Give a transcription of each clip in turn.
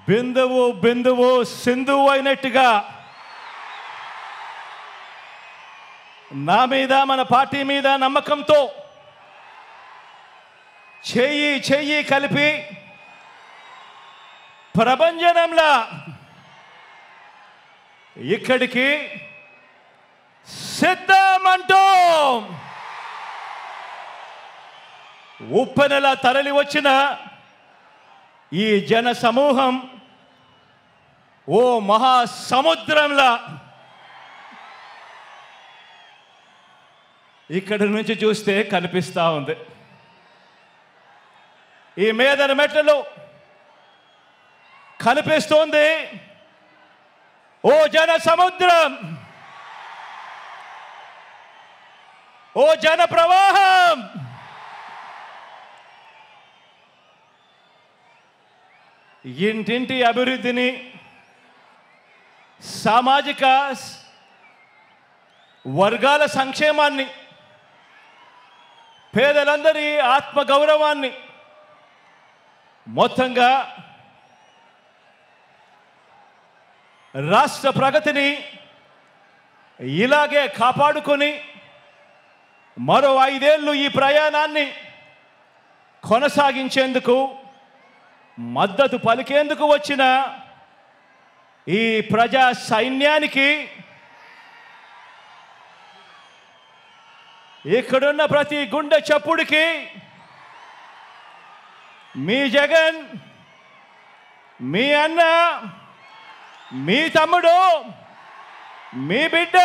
బిందువు బిందువు సింధువు అయినట్టుగా నా మీద మన పార్టీ మీద నమ్మకంతో చెయ్యి చెయ్యి కలిపి ప్రభంజనంలా ఇక్కడికి సిద్ధమంటూ ఉప్పెనలా తరలి వచ్చిన ఈ జన సమూహం ఓ మహాసముద్రంలా ఇక్కడి నుంచి చూస్తే కనిపిస్తూ ఉంది. ఈ మేదన మెట్లలో కనిపిస్తోంది ఓ జన సముద్రం, ఓ జన ప్రవాహం. ఇంటింటి అభివృద్ధిని, సామాజిక వర్గాల సంక్షేమాన్ని, పేదలందరి ఆత్మగౌరవాన్ని, మొత్తంగా రాష్ట్ర ప్రగతిని ఇలాగే కాపాడుకొని మరో 5 ఏళ్ళు ఈ ప్రయాణాన్ని కొనసాగించేందుకు మద్దతు పలికేందుకు వచ్చిన ఈ ప్రజా సైన్యానికి, ఇక్కడున్న ప్రతి గుండె చప్పుడికి మీ జగన్, మీ అన్న, మీ తమ్ముడు, మీ బిడ్డ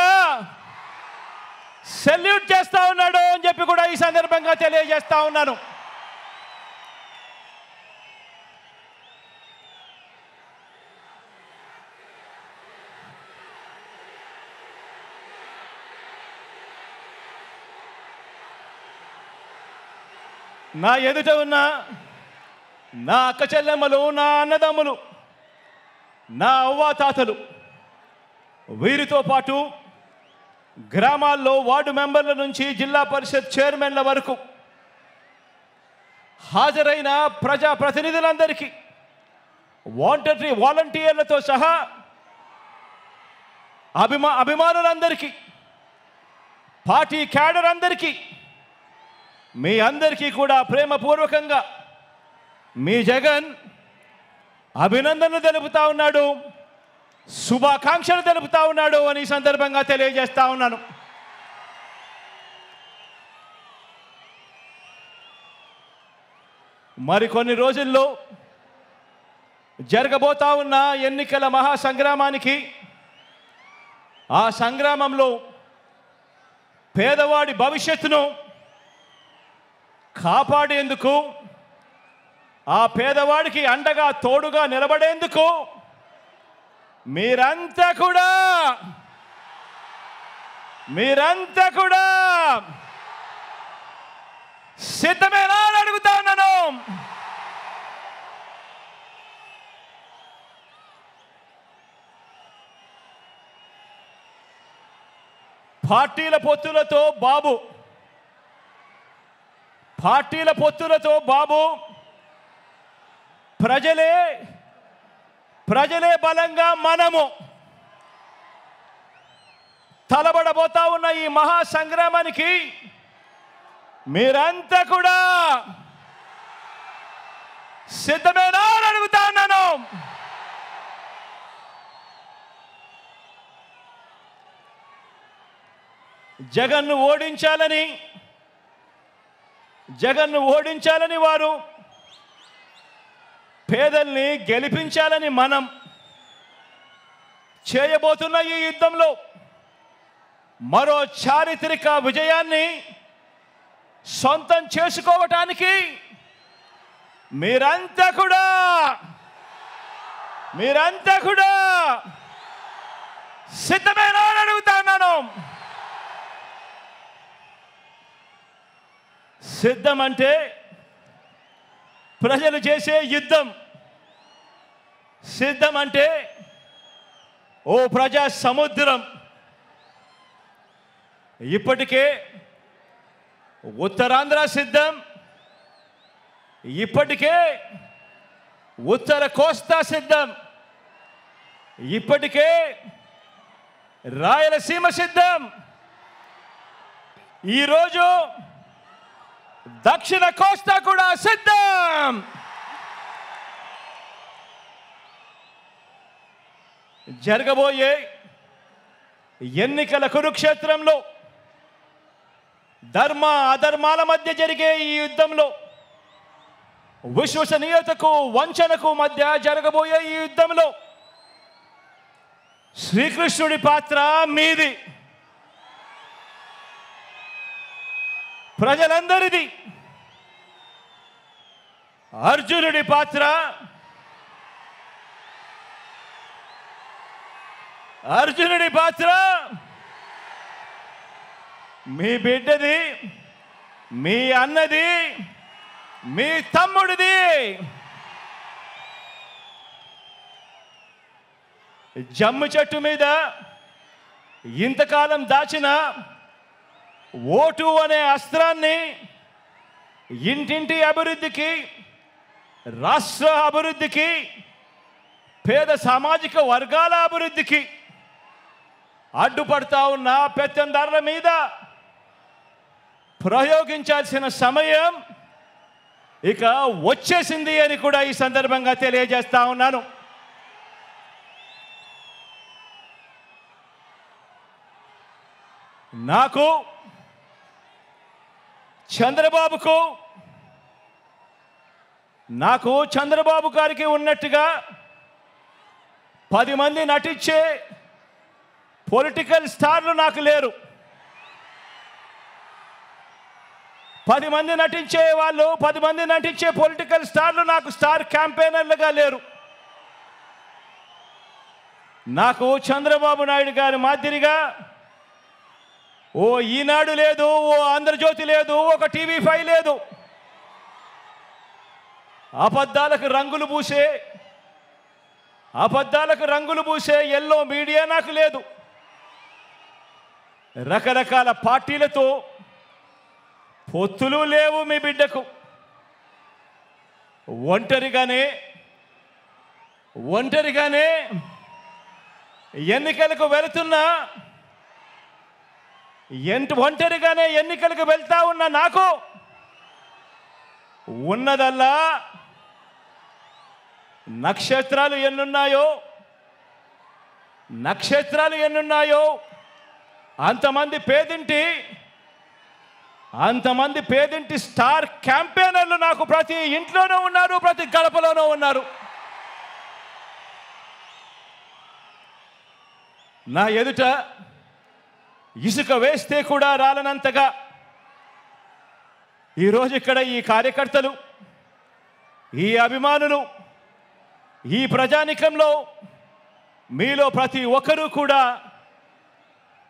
సెల్యూట్ చేస్తా ఉన్నాడు అని చెప్పి కూడా ఈ సందర్భంగా తెలియజేస్తా ఉన్నాను. నా ఎదుట ఉన్న నా అక్క చెల్లెమ్మలు, నా అన్నదమ్ములు, నా అవ్వాతాతలు, వీరితో పాటు గ్రామాల్లో వార్డు మెంబర్ల నుంచి జిల్లా పరిషత్ చైర్మన్ల వరకు హాజరైన ప్రజాప్రతినిధులందరికీ, వాలంటీర్లతో సహా అభిమానులందరికీ, పార్టీ క్యాడర్ అందరికీ, మీ అందరికీ కూడా ప్రేమపూర్వకంగా మీ జగన్ అభినందనలు తెలుపుతా ఉన్నాడు, శుభాకాంక్షలు తెలుపుతా ఉన్నాడు అని ఈ సందర్భంగా తెలియజేస్తా ఉన్నాను. మరికొన్ని రోజుల్లో జరగబోతా ఉన్న ఎన్నికల మహాసంగ్రామానికి, ఆ సంగ్రామంలో పేదవాడి భవిష్యత్తును కాపాడేందుకు, ఆ పేదవాడికి అండగా తోడుగా నిలబడేందుకు మీరంతా కూడా సిద్ధమేనా అని అడుగుతా ఉన్నాను. పార్టీల పొత్తులతో బాబు ప్రజలే బలంగా మనము తలబడబోతా ఉన్న ఈ మహాసంగ్రామానికి మీరంతా కూడా సిద్ధమేనా అని అడుగుతా ఉన్నాను. జగన్ను ఓడించాలని వారు, పేదల్ని గెలిపించాలని మనం చేయబోతున్న ఈ యుద్ధంలో మరో చారిత్రక విజయాన్ని సొంతం చేసుకోవటానికి మీరంతా కూడా సిద్ధమేనా అని అడుగుతున్నాను. సిద్ధం అంటే ప్రజలు చేసే యుద్ధం. సిద్ధం అంటే ఓ ప్రజా సముద్రం. ఇప్పటికే ఉత్తరాంధ్ర సిద్ధం, ఇప్పటికే ఉత్తర కోస్తా సిద్ధం, ఇప్పటికే రాయలసీమ సిద్ధం, ఈరోజు దక్షిణ కోస్తా కూడా సిద్ధం. జరగబోయే ఎన్నికల కురుక్షేత్రంలో ధర్మ అధర్మాల మధ్య జరిగే ఈ యుద్ధంలో, విశ్వసనీయతకు వంచనకు మధ్య జరగబోయే ఈ యుద్ధంలో శ్రీకృష్ణుడి పాత్ర మీది, ప్రజలందరిది. అర్జునుడి పాత్ర మీ బిడ్డది, మీ అన్నది, మీ తమ్ముడిది. జమ్ము చెట్టు మీద ఇంతకాలం దాచిన ఓటు అనే అస్త్రాన్ని ఇంటింటి అభివృద్ధికి, రాష్ట్ర అభివృద్ధికి, పేద సామాజిక వర్గాల అభివృద్ధికి అడ్డుపడతా ఉన్న పెత్తందారుల మీద ప్రయోగించాల్సిన సమయం ఇక వచ్చేసింది అని కూడా ఈ సందర్భంగా తెలియజేస్తా ఉన్నాను. నాకు, చంద్రబాబు గారికి ఉన్నట్టుగా 10 మంది నటించే పొలిటికల్ స్టార్లు నాకు లేరు. 10 మంది నటించే వాళ్ళు, 10 మంది నటించే పొలిటికల్ స్టార్లు నాకు స్టార్ క్యాంపెయినర్లుగా లేరు. నాకు చంద్రబాబు నాయుడు గారి మాదిరిగా ఓ ఈనాడు లేదు, ఓ ఆంధ్రజ్యోతి లేదు, ఒక టీవీ5 లేదు. అబద్ధాలకు రంగులు పూసే ఎల్లో మీడియా నాకు లేదు. రకరకాల పార్టీలతో పొత్తులు లేవు మీ బిడ్డకు. ఒంటరిగానే ఎన్నికలకు వెళుతున్నా, ఒంటరిగానే ఎన్నికలకు వెళ్తా ఉన్న నాకు ఉన్నదల్లా నక్షత్రాలు ఎన్నున్నాయో అంతమంది పేదింటి స్టార్ క్యాంపెయినర్లు నాకు ప్రతి ఇంట్లోనూ ఉన్నారు, ప్రతి గడపలోనూ ఉన్నారు. నా ఎదుట ఇసుక వేస్తే కూడా రాలనంతగా ఈరోజు ఇక్కడ ఈ కార్యకర్తలు, ఈ అభిమానులు, ఈ ప్రజానికంలో మీలో ప్రతి ఒక్కరూ కూడా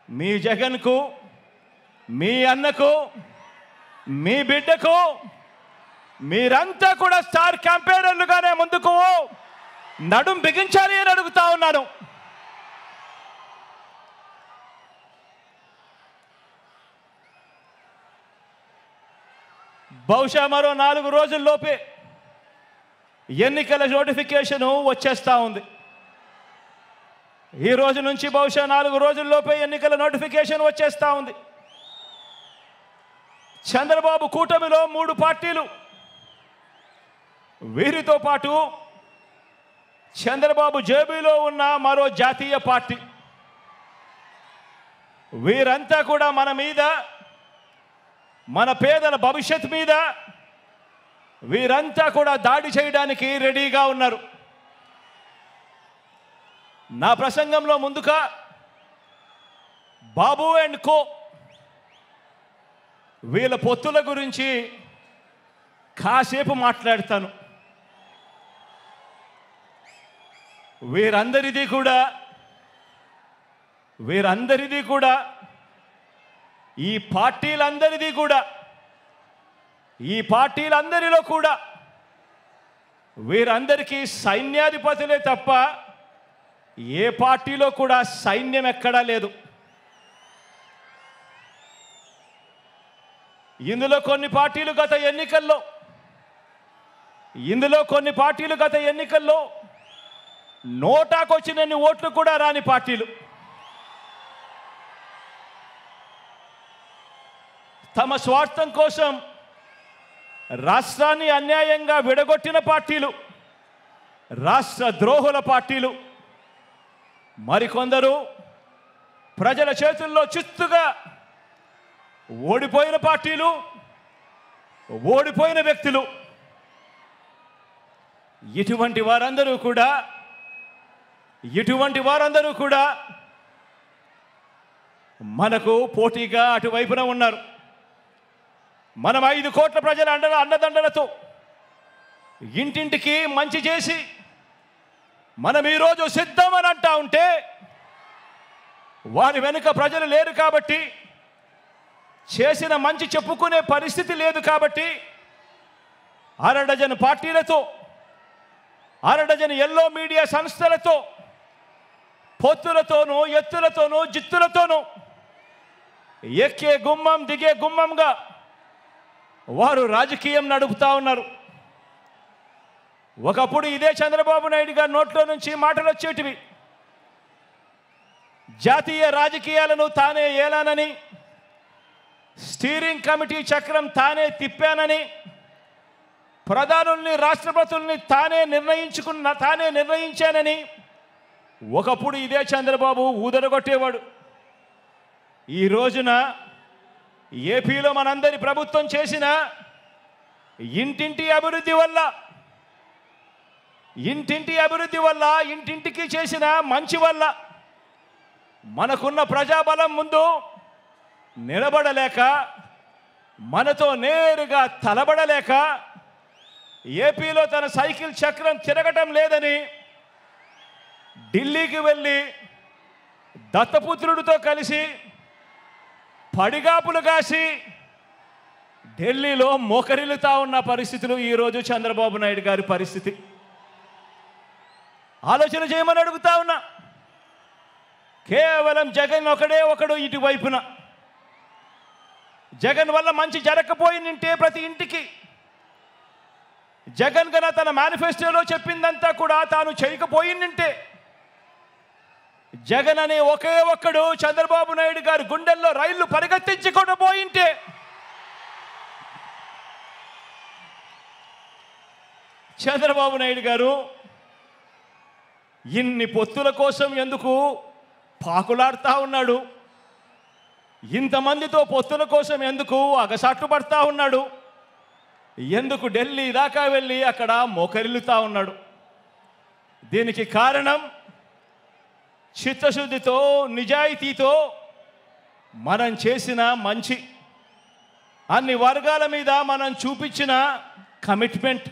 మీ జగన్కు, మీ అన్నకు, మీ బిడ్డకు మీరంతా కూడా స్టార్ క్యాంపెయినర్లుగానే ముందుకు నడుం బిగించాలి అని అడుగుతా ఉన్నాను. బహుశా మరో 4 రోజుల్లోపే ఎన్నికల నోటిఫికేషన్ వచ్చేస్తూ ఉంది. ఈ రోజు నుంచి బహుశా 4 రోజుల్లోపే ఎన్నికల నోటిఫికేషన్ వచ్చేస్తూ ఉంది. చంద్రబాబు కూటమిలో 3 పార్టీలు, వీరితో పాటు చంద్రబాబు జేబీలో ఉన్న మరో జాతీయ పార్టీ, వీరంతా కూడా మన మీద, మన పేదల భవిష్యత్ మీద వీరంతా కూడా దాడి చేయడానికి రెడీగా ఉన్నారు. నా ప్రసంగంలో ముందుగా బాబు అండ్ కో వీళ్ళ పొత్తుల గురించి కాసేపు మాట్లాడతాను. వీరందరిది కూడా ఈ పార్టీలందరిలో కూడా వీరందరికీ సైన్యాధిపతులే తప్ప ఏ పార్టీలో కూడా సైన్యం ఎక్కడా లేదు. ఇందులో కొన్ని పార్టీలు గత ఎన్నికల్లో ఇందులో కొన్ని పార్టీలు గత ఎన్నికల్లో నోటాకొచ్చినన్ని ఓట్లు కూడా రాని పార్టీలు, తమ స్వార్థం కోసం రాష్ట్రాన్ని అన్యాయంగా విడగొట్టిన పార్టీలు, రాష్ట్ర ద్రోహుల పార్టీలు. మరికొందరు ప్రజల చేతుల్లో చిత్తుగా ఓడిపోయిన పార్టీలు, ఓడిపోయిన వ్యక్తులు. ఇటువంటి వారందరూ కూడా మనకు పోటీగా అటువైపున ఉన్నారు. మనం 5 కోట్ల ప్రజల అండదండలతో ఇంటింటికి మంచి చేసి మనం ఈరోజు సిద్ధమని అంటా ఉంటే వారి వెనుక ప్రజలు లేరు కాబట్టి, చేసిన మంచి చెప్పుకునే పరిస్థితి లేదు కాబట్టి, అరడజన్ పార్టీలతో, అరడజన్ ఎల్లో మీడియా సంస్థలతో, పొత్తులతోనూ, ఎత్తులతోనూ, జిత్తులతోనూ ఎక్కే గుమ్మం దిగే గుమ్మంగా వారు రాజకీయం నడుపుతా ఉన్నారు. ఒకప్పుడు ఇదే చంద్రబాబు నాయుడు గారి నోట్లో నుంచి మాటలు వచ్చేటివి, జాతీయ రాజకీయాలను తానే ఏలానని, స్టీరింగ్ కమిటీ చక్రం తానే తిప్పానని, ప్రధానుల్ని, రాష్ట్రపతుల్ని తానే నిర్ణయించానని ఒకప్పుడు ఇదే చంద్రబాబు ఊదరగొట్టేవాడు. ఈ రోజున ఏపీలో మనందరి ప్రభుత్వం చేసిన ఇంటింటి అభివృద్ధి వల్ల, ఇంటింటికి చేసిన మంచి వల్ల మనకున్న ప్రజాబలం ముందు నిలబడలేక, మనతో నేరుగా తలబడలేక, ఏపీలో తన సైకిల్ చక్రం తిరగటం లేదని ఢిల్లీకి వెళ్ళి దత్తపుత్రుడితో కలిసి పడిగాపులు కాసి ఢిల్లీలో మోకరిల్లుతా ఉన్న పరిస్థితులు ఈరోజు చంద్రబాబు నాయుడు గారి పరిస్థితి. ఆలోచన చేయమని అడుగుతా ఉన్నా. కేవలం జగన్ ఒకడు ఇటువైపున, జగన్ వల్ల మంచి జరగకపోయిందంటే ప్రతి ఇంటికి, జగన్ గన తన మేనిఫెస్టోలో చెప్పిందంతా కూడా తాను చేయకపోయిందంటే, జగన్ అనే ఒక్కడు చంద్రబాబు నాయుడు గారి గుండెల్లో రైళ్లు పరిగెత్తించుకుండా పోయింటే, చంద్రబాబు నాయుడు గారు ఇన్ని పొత్తుల కోసం ఎందుకు పాకులాడుతూ ఉన్నాడు? ఇంతమందితో పొత్తుల కోసం ఎందుకు అగసాట్లు పడతా ఉన్నాడు? ఎందుకు ఢిల్లీ దాకా వెళ్ళి అక్కడ మోకరిల్లుతా ఉన్నాడు? దీనికి కారణం చిత్తశుద్ధితో, నిజాయితీతో మనం చేసిన మంచి, అన్ని వర్గాల మీద మనం చూపించిన కమిట్మెంట్,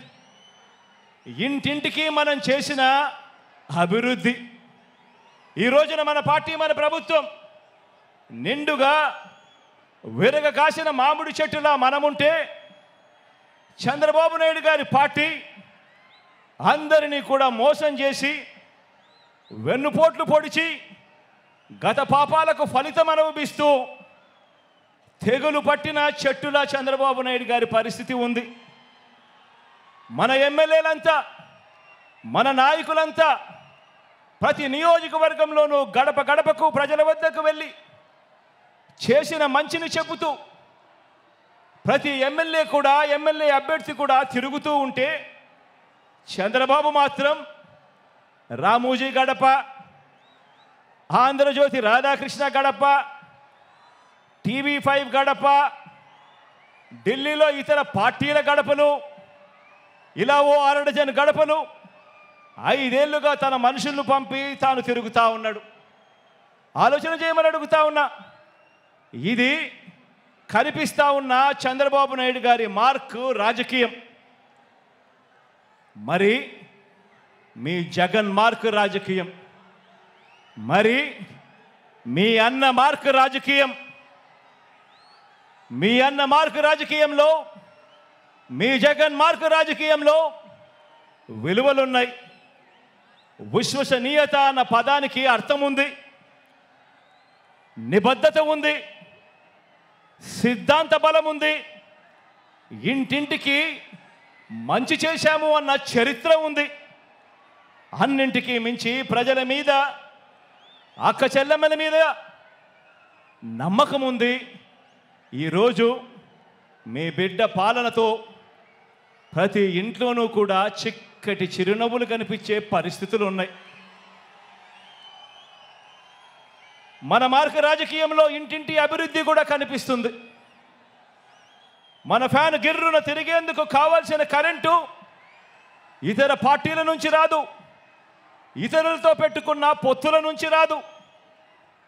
ఇంటింటికి మనం చేసిన అభివృద్ధి. ఈ రోజున మన పార్టీ, మన ప్రభుత్వం నిండుగా విరగ కాసిన మామిడి చెట్టులా మనముంటే, చంద్రబాబు నాయుడు గారి పార్టీ అందరినీ కూడా మోసం చేసి, వెన్నుపోట్లు పొడిచి, గత పాపాలకు ఫలితం అనుభవిస్తూ తెగులు పట్టిన చెట్టులా చంద్రబాబు నాయుడు గారి పరిస్థితి ఉంది. మన ఎమ్మెల్యేలంతా, మన నాయకులంతా ప్రతి నియోజకవర్గంలోనూ గడప గడపకు ప్రజల వద్దకు వెళ్ళి చేసిన మంచిని చెబుతూ, ప్రతి ఎమ్మెల్యే అభ్యర్థి కూడా తిరుగుతూ ఉంటే, చంద్రబాబు మాత్రం రామోజీ గడప, ఆంధ్రజ్యోతి రాధాకృష్ణ గడప, TV5 గడప, ఢిల్లీలో ఇతర పార్టీల గడపలు, ఇలా ఓ అరడజన్ గడపలు 5 ఏళ్లుగా తన మనుషులను పంపి తాను తిరుగుతూ ఉన్నాడు. ఆలోచన చేయమని అడుగుతా ఉన్నా. ఇది కనిపిస్తా ఉన్న చంద్రబాబు నాయుడు గారి మార్క్ రాజకీయం. మరి మీ జగన్ మార్క్ రాజకీయం, మరి మీ అన్న మార్క్ రాజకీయం. మీ అన్న మార్క్ రాజకీయంలో, మీ జగన్ మార్క్ రాజకీయంలో విలువలున్నాయి. విశ్వసనీయత అన్న పదానికి అర్థం ఉంది, నిబద్ధత ఉంది, సిద్ధాంత బలం ఉంది. ఇంటింటికి మంచి చేశాము అన్న చరిత్ర ఉంది. అన్నింటికీ మించి ప్రజల మీద, అక్క చెల్లెమ్మల మీద నమ్మకం ఉంది. ఈరోజు మీ బిడ్డ పాలనతో ప్రతి ఇంట్లోనూ కూడా చిక్కటి చిరునవ్వులు కనిపించే పరిస్థితులు ఉన్నాయి. మన మార్గ రాజకీయంలో ఇంటింటి అభివృద్ధి కూడా కనిపిస్తుంది. మన ఫ్యాన్ గిర్రున తిరిగేందుకు కావాల్సిన కరెంటు ఇతర పార్టీల నుంచి రాదు, ఇతరులతో పెట్టుకున్న పొత్తుల నుంచి రాదు,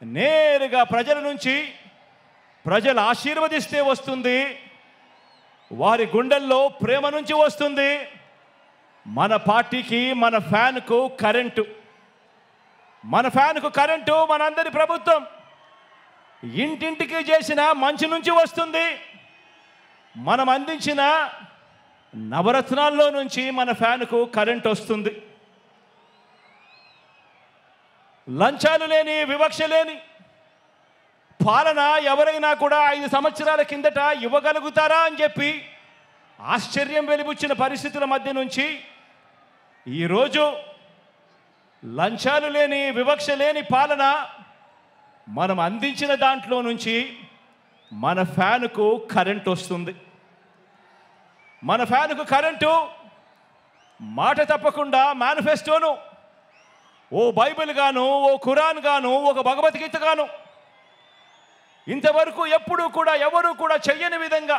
నేరుగా ప్రజల నుంచి, ప్రజలు ఆశీర్వదిస్తే వస్తుంది. వారి గుండెల్లో ప్రేమ నుంచి వస్తుంది. మన పార్టీకి, మన ఫ్యాన్కు కరెంటు, మన ఫ్యాన్కు కరెంటు మనందరి ప్రభుత్వం ఇంటింటికి చేసిన మంచి నుంచి వస్తుంది. మనం అందించిన నవరత్నాల్లో నుంచి మన ఫ్యాన్కు కరెంటు వస్తుంది. లంచాలు లేని, వివక్ష లేని పాలన ఎవరైనా కూడా 5 సంవత్సరాల కిందట ఇవ్వగలుగుతారా అని చెప్పి ఆశ్చర్యం వెలిబుచ్చిన పరిస్థితుల మధ్య నుంచి ఈరోజు లంచాలు లేని, వివక్ష లేని పాలన మనం అందించిన దాంట్లో నుంచి మన ఫ్యాన్కు కరెంటు వస్తుంది. మన ఫ్యాన్కు కరెంటు మాట తప్పకుండా మేనిఫెస్టోను ఓ బైబిల్ గాను, ఓ ఖురాన్ గాను, ఒక భగవద్గీత గాను ఇంతవరకు ఎప్పుడూ కూడా ఎవరు కూడా చెయ్యని విధంగా,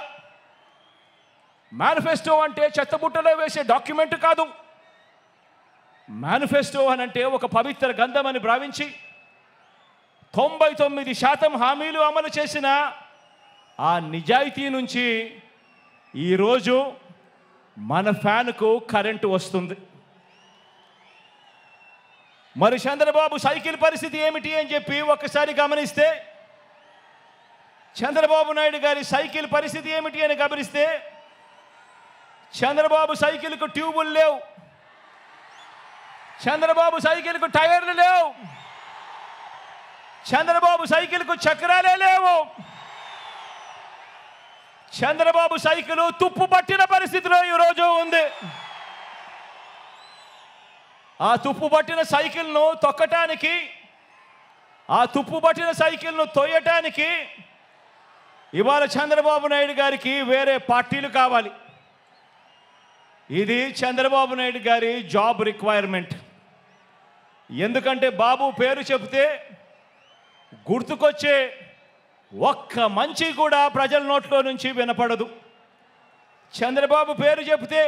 మేనిఫెస్టో అంటే చెత్తబుట్టలో వేసే డాక్యుమెంట్ కాదు. మేనిఫెస్టో అని అంటే ఒక పవిత్ర గ్రంథం అని భావించి 99% హామీలు అమలు చేసిన ఆ నిజాయితీ నుంచి ఈరోజు మన ఫ్యాన్కు కరెంటు వస్తుంది. మరి చంద్రబాబు సైకిల్ పరిస్థితి ఏమిటి అని చెప్పి ఒక్కసారి గమనిస్తే, చంద్రబాబు నాయుడు గారి సైకిల్ పరిస్థితి ఏమిటి అని గమనిస్తే, చంద్రబాబు సైకిల్కు ట్యూబులు లేవు, చంద్రబాబు సైకిల్కు టైర్లు లేవు, చంద్రబాబు సైకిల్కు చక్రాలే లేవు. చంద్రబాబు సైకిల్ తుప్పు పట్టిన పరిస్థితిలో ఈరోజు ఉంది. ఆ తుప్పు పట్టిన సైకిల్ను తొక్కటానికి, ఆ తుప్పు పట్టిన సైకిల్ను తోయటానికి ఇవాళ చంద్రబాబు నాయుడు గారికి వేరే పార్టీలు కావాలి. ఇది చంద్రబాబు నాయుడు గారి జాబ్ రిక్వైర్మెంట్. ఎందుకంటే బాబు పేరు చెబితే గుర్తుకొచ్చే ఒక్క మంచి కూడా ప్రజల నోట్లో నుంచి వినపడదు. చంద్రబాబు పేరు చెబితే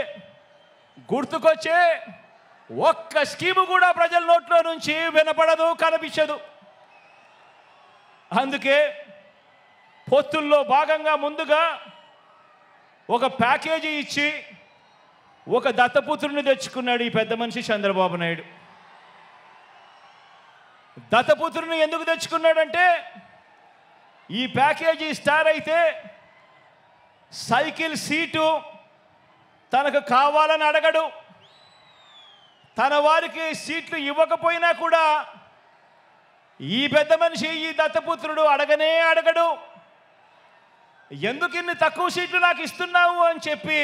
గుర్తుకొచ్చే ఒక్క స్కీము కూడా ప్రజల నోట్లో నుంచి వినపడదు, కనిపించదు. అందుకే పొత్తుల్లో భాగంగా ముందుగా ఒక ప్యాకేజీ ఇచ్చి ఒక దత్తపుత్రుని తెచ్చుకున్నాడు ఈ పెద్ద మనిషి చంద్రబాబు నాయుడు. దత్తపుత్రుని ఎందుకు తెచ్చుకున్నాడంటే, ఈ ప్యాకేజీ స్టార్ అయితే సైకిల్ సీటు తనకు కావాలని అడగడు, తన వారికి సీట్లు ఇవ్వకపోయినా కూడా ఈ పెద్ద మనిషి, ఈ దత్తపుత్రుడు అడగనే అడగడు. ఎందుకు ఇన్ని తక్కువ సీట్లు నాకు ఇస్తున్నావు అని చెప్పి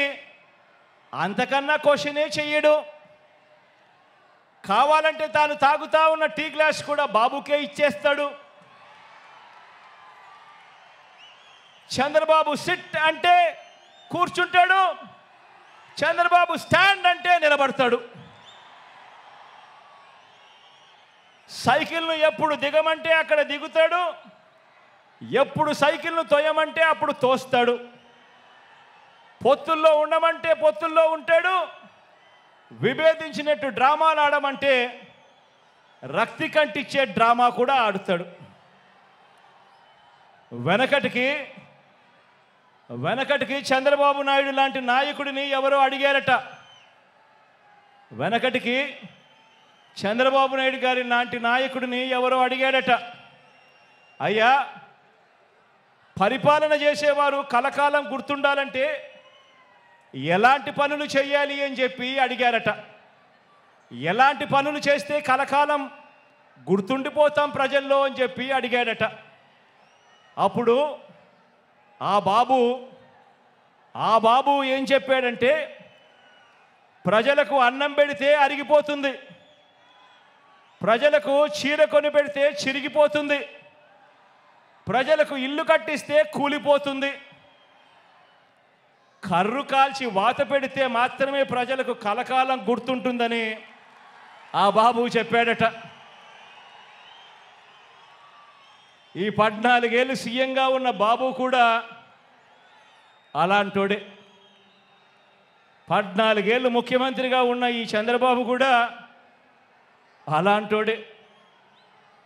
అంతకన్నా క్వశ్చనే చెయ్యడు. కావాలంటే తాను తాగుతా ఉన్న టీ గ్లాస్ కూడా బాబుకే ఇచ్చేస్తాడు. చంద్రబాబు సిట్ అంటే కూర్చుంటాడు, చంద్రబాబు స్టాండ్ అంటే నిలబడతాడు. సైకిల్ను ఎప్పుడు దిగమంటే అక్కడ దిగుతాడు, ఎప్పుడు సైకిల్ను తోయమంటే అప్పుడు తోస్తాడు. పొత్తుల్లో ఉండమంటే పొత్తుల్లో ఉంటాడు, విభేదించినట్టు డ్రామాలు ఆడమంటే రక్తి కంటిచ్చే డ్రామా కూడా ఆడుతాడు. వెనకటికి చంద్రబాబు నాయుడు లాంటి నాయకుడిని ఎవరో అడిగారట. వెనకటికి చంద్రబాబు నాయుడు గారి లాంటి నాయకుడిని ఎవరో అడిగాడట, అయ్యా పరిపాలన చేసేవారు కలకాలం గుర్తుండాలంటే ఎలాంటి పనులు చేయాలి అని చెప్పి అడిగారట. ఎలాంటి పనులు చేస్తే కలకాలం గుర్తుండిపోతాం ప్రజల్లో అని చెప్పి అడిగాడట. అప్పుడు ఆ బాబు ఏం చెప్పాడంటే, ప్రజలకు అన్నం పెడితే అరిగిపోతుంది, ప్రజలకు చీర కొని పెడితే చిరిగిపోతుంది, ప్రజలకు ఇల్లు కట్టిస్తే కూలిపోతుంది, కర్రు కాల్చి వాత పెడితే మాత్రమే ప్రజలకు కలకాలం గుర్తుంటుందని ఆ బాబు చెప్పాడట. ఈ 14 ఏళ్ళు సీఎంగా ఉన్న బాబు కూడా అలాంటోడే. 14 ఏళ్ళు ముఖ్యమంత్రిగా ఉన్న ఈ చంద్రబాబు కూడా అలాంటోడే,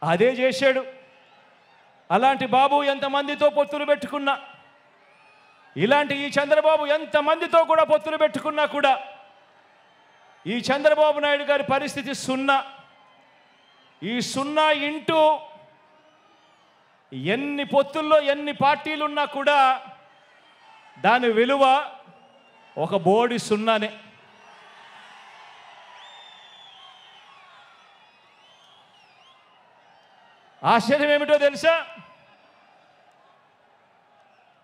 అదే చేశాడు. అలాంటి బాబు ఎంతమందితో పొత్తులు పెట్టుకున్నా, ఇలాంటి ఈ చంద్రబాబు ఎంతమందితో కూడా పొత్తులు పెట్టుకున్నా కూడా ఈ చంద్రబాబు నాయుడు గారి పరిస్థితి సున్నా. ఈ సున్నా ఇంటూ ఎన్ని పొత్తుల్లో ఎన్ని పార్టీలు ఉన్నా కూడా దాని విలువ ఒక బోడి సున్నానే. ఆశ్చర్యం ఏమిటో తెలుసా?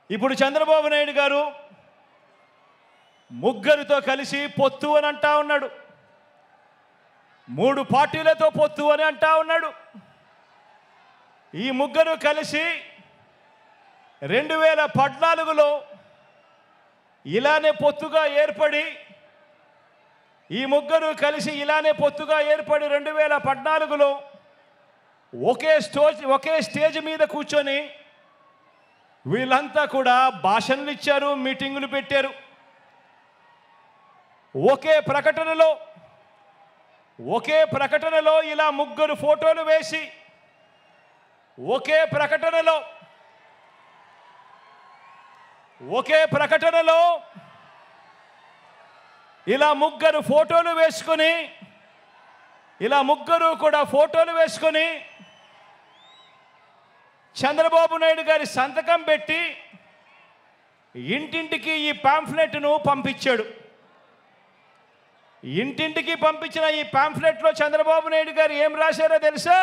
ఇప్పుడు చంద్రబాబు నాయుడు గారు ముగ్గురితో కలిసి పొత్తు అని అంటా ఉన్నాడు, 3 పార్టీలతో పొత్తు అని అంటా ఉన్నాడు. ఈ ముగ్గురు కలిసి 2014లో ఇలానే పొత్తుగా ఏర్పడి, ఈ ముగ్గురు కలిసి ఇలానే పొత్తుగా ఏర్పడి 2014లో ఒకే స్టేజ్ మీద కూర్చొని వీళ్ళంతా కూడా భాషణలు ఇచ్చారు, మీటింగులు పెట్టారు. ఒకే ప్రకటనలో ఇలా ముగ్గురు ఫోటోలు వేసి ఒకే ప్రకటనలో ఇలా ముగ్గురు ఫోటోలు వేసుకొని, ఇలా ముగ్గురు కూడా ఫోటోలు వేసుకొని చంద్రబాబు నాయుడు గారి సంతకం పెట్టి ఇంటింటికి ఈ పాంఫ్లెట్ను పంపించాడు. ఇంటింటికి పంపించిన ఈ పాంఫ్లెట్లో చంద్రబాబు నాయుడు గారు ఏం రాశారో తెలుసా?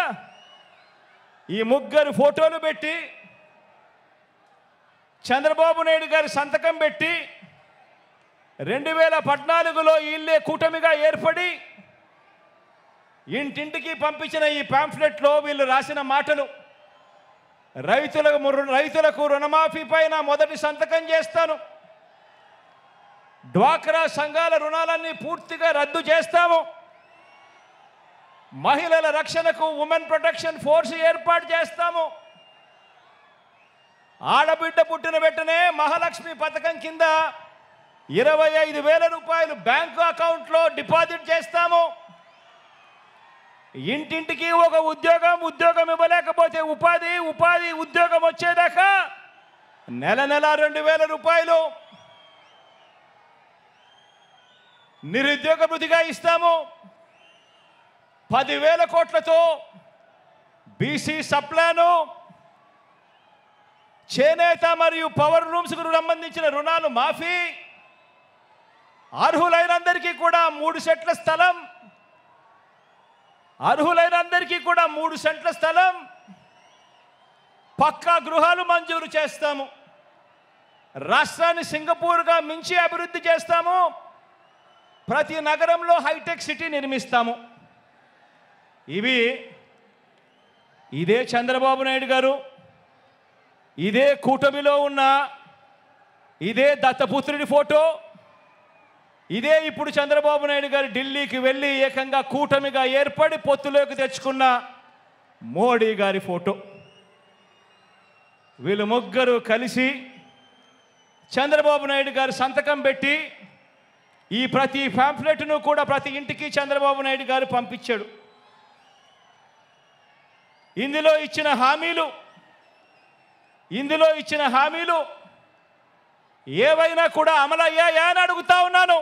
ఈ ముగ్గురు ఫోటోలు పెట్టి చంద్రబాబు నాయుడు గారి సంతకం పెట్టి 2014లో వీళ్ళే కూటమిగా ఏర్పడి ఇంటింటికి పంపించిన ఈ పాంఫ్లెట్లో వీళ్ళు రాసిన మాటలు: రైతులకు రుణమాఫీ పైన మొదటి సంతకం చేస్తాను, డ్వాక్రా సంఘాల రుణాలన్నీ పూర్తిగా రద్దు చేస్తాము, మహిళల రక్షణకు ఉమెన్ ప్రొటెక్షన్ ఫోర్స్ ఏర్పాటు చేస్తాము, ఆడబిడ్డ పుట్టిన వెంటనే మహాలక్ష్మి పథకం కింద 25,000 రూపాయలు బ్యాంకు అకౌంట్లో డిపాజిట్ చేస్తాము, ఇంటింటికి ఒక ఉద్యోగం ఇవ్వలేకపోతే ఉద్యోగం వచ్చేదాకా నెల 2,000 రూపాయలు నిరుద్యోగ భృతిగా ఇస్తాము, 10,000 కోట్లతో బీసీ సప్లాను, చేనేత మరియు పవర్ లూమ్స్కు సంబంధించిన రుణాలు మాఫీ, అర్హులైనందరికీ కూడా 3 సెంట్ల స్థలం, పక్కా గృహాలు మంజూరు చేస్తాము, రాష్ట్రాన్ని సింగపూర్గా మించి అభివృద్ధి చేస్తాము, ప్రతి నగరంలో హైటెక్ సిటీ నిర్మిస్తాము. ఇదే చంద్రబాబు నాయుడు గారు, ఇదే కూటమిలో ఉన్న ఇదే దత్తపుత్రుడి ఫోటో, ఇదే ఇప్పుడు చంద్రబాబు నాయుడు గారు ఢిల్లీకి వెళ్ళి ఏకంగా కూటమిగా ఏర్పడి పొత్తులోకి తెచ్చుకున్న మోడీ గారి ఫోటో. వీళ్ళు ముగ్గురు కలిసి చంద్రబాబు నాయుడు గారు సంతకం పెట్టి ఈ ప్రతి పాంఫ్లెట్ను కూడా ప్రతి ఇంటికి చంద్రబాబు నాయుడు గారు పంపించాడు. ఇందులో ఇచ్చిన హామీలు ఏవైనా కూడా అమలయ్యాయా అని అడుగుతా ఉన్నాను.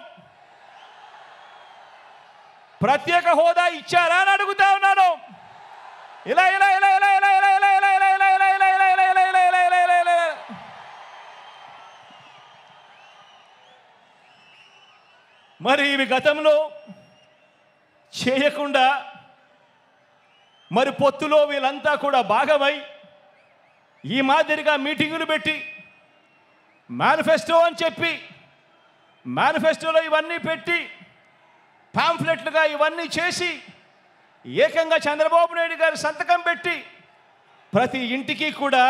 ప్రత్యేక హోదా ఇచ్చారా అని అడుగుతా ఉన్నాను. మరి ఇవి గతంలో చేయకుండా మరి పొత్తులో వీళ్ళంతా కూడా భాగమై ఈ మాదిరిగా మీటింగులు పెట్టి మేనిఫెస్టో అని చెప్పి మేనిఫెస్టోలో ఇవన్నీ పెట్టి పాంఫ్లెట్లుగా ఇవన్నీ చేసి ఏకంగా చంద్రబాబు నాయుడు గారు సంతకం పెట్టి ప్రతి ఇంటికి కూడా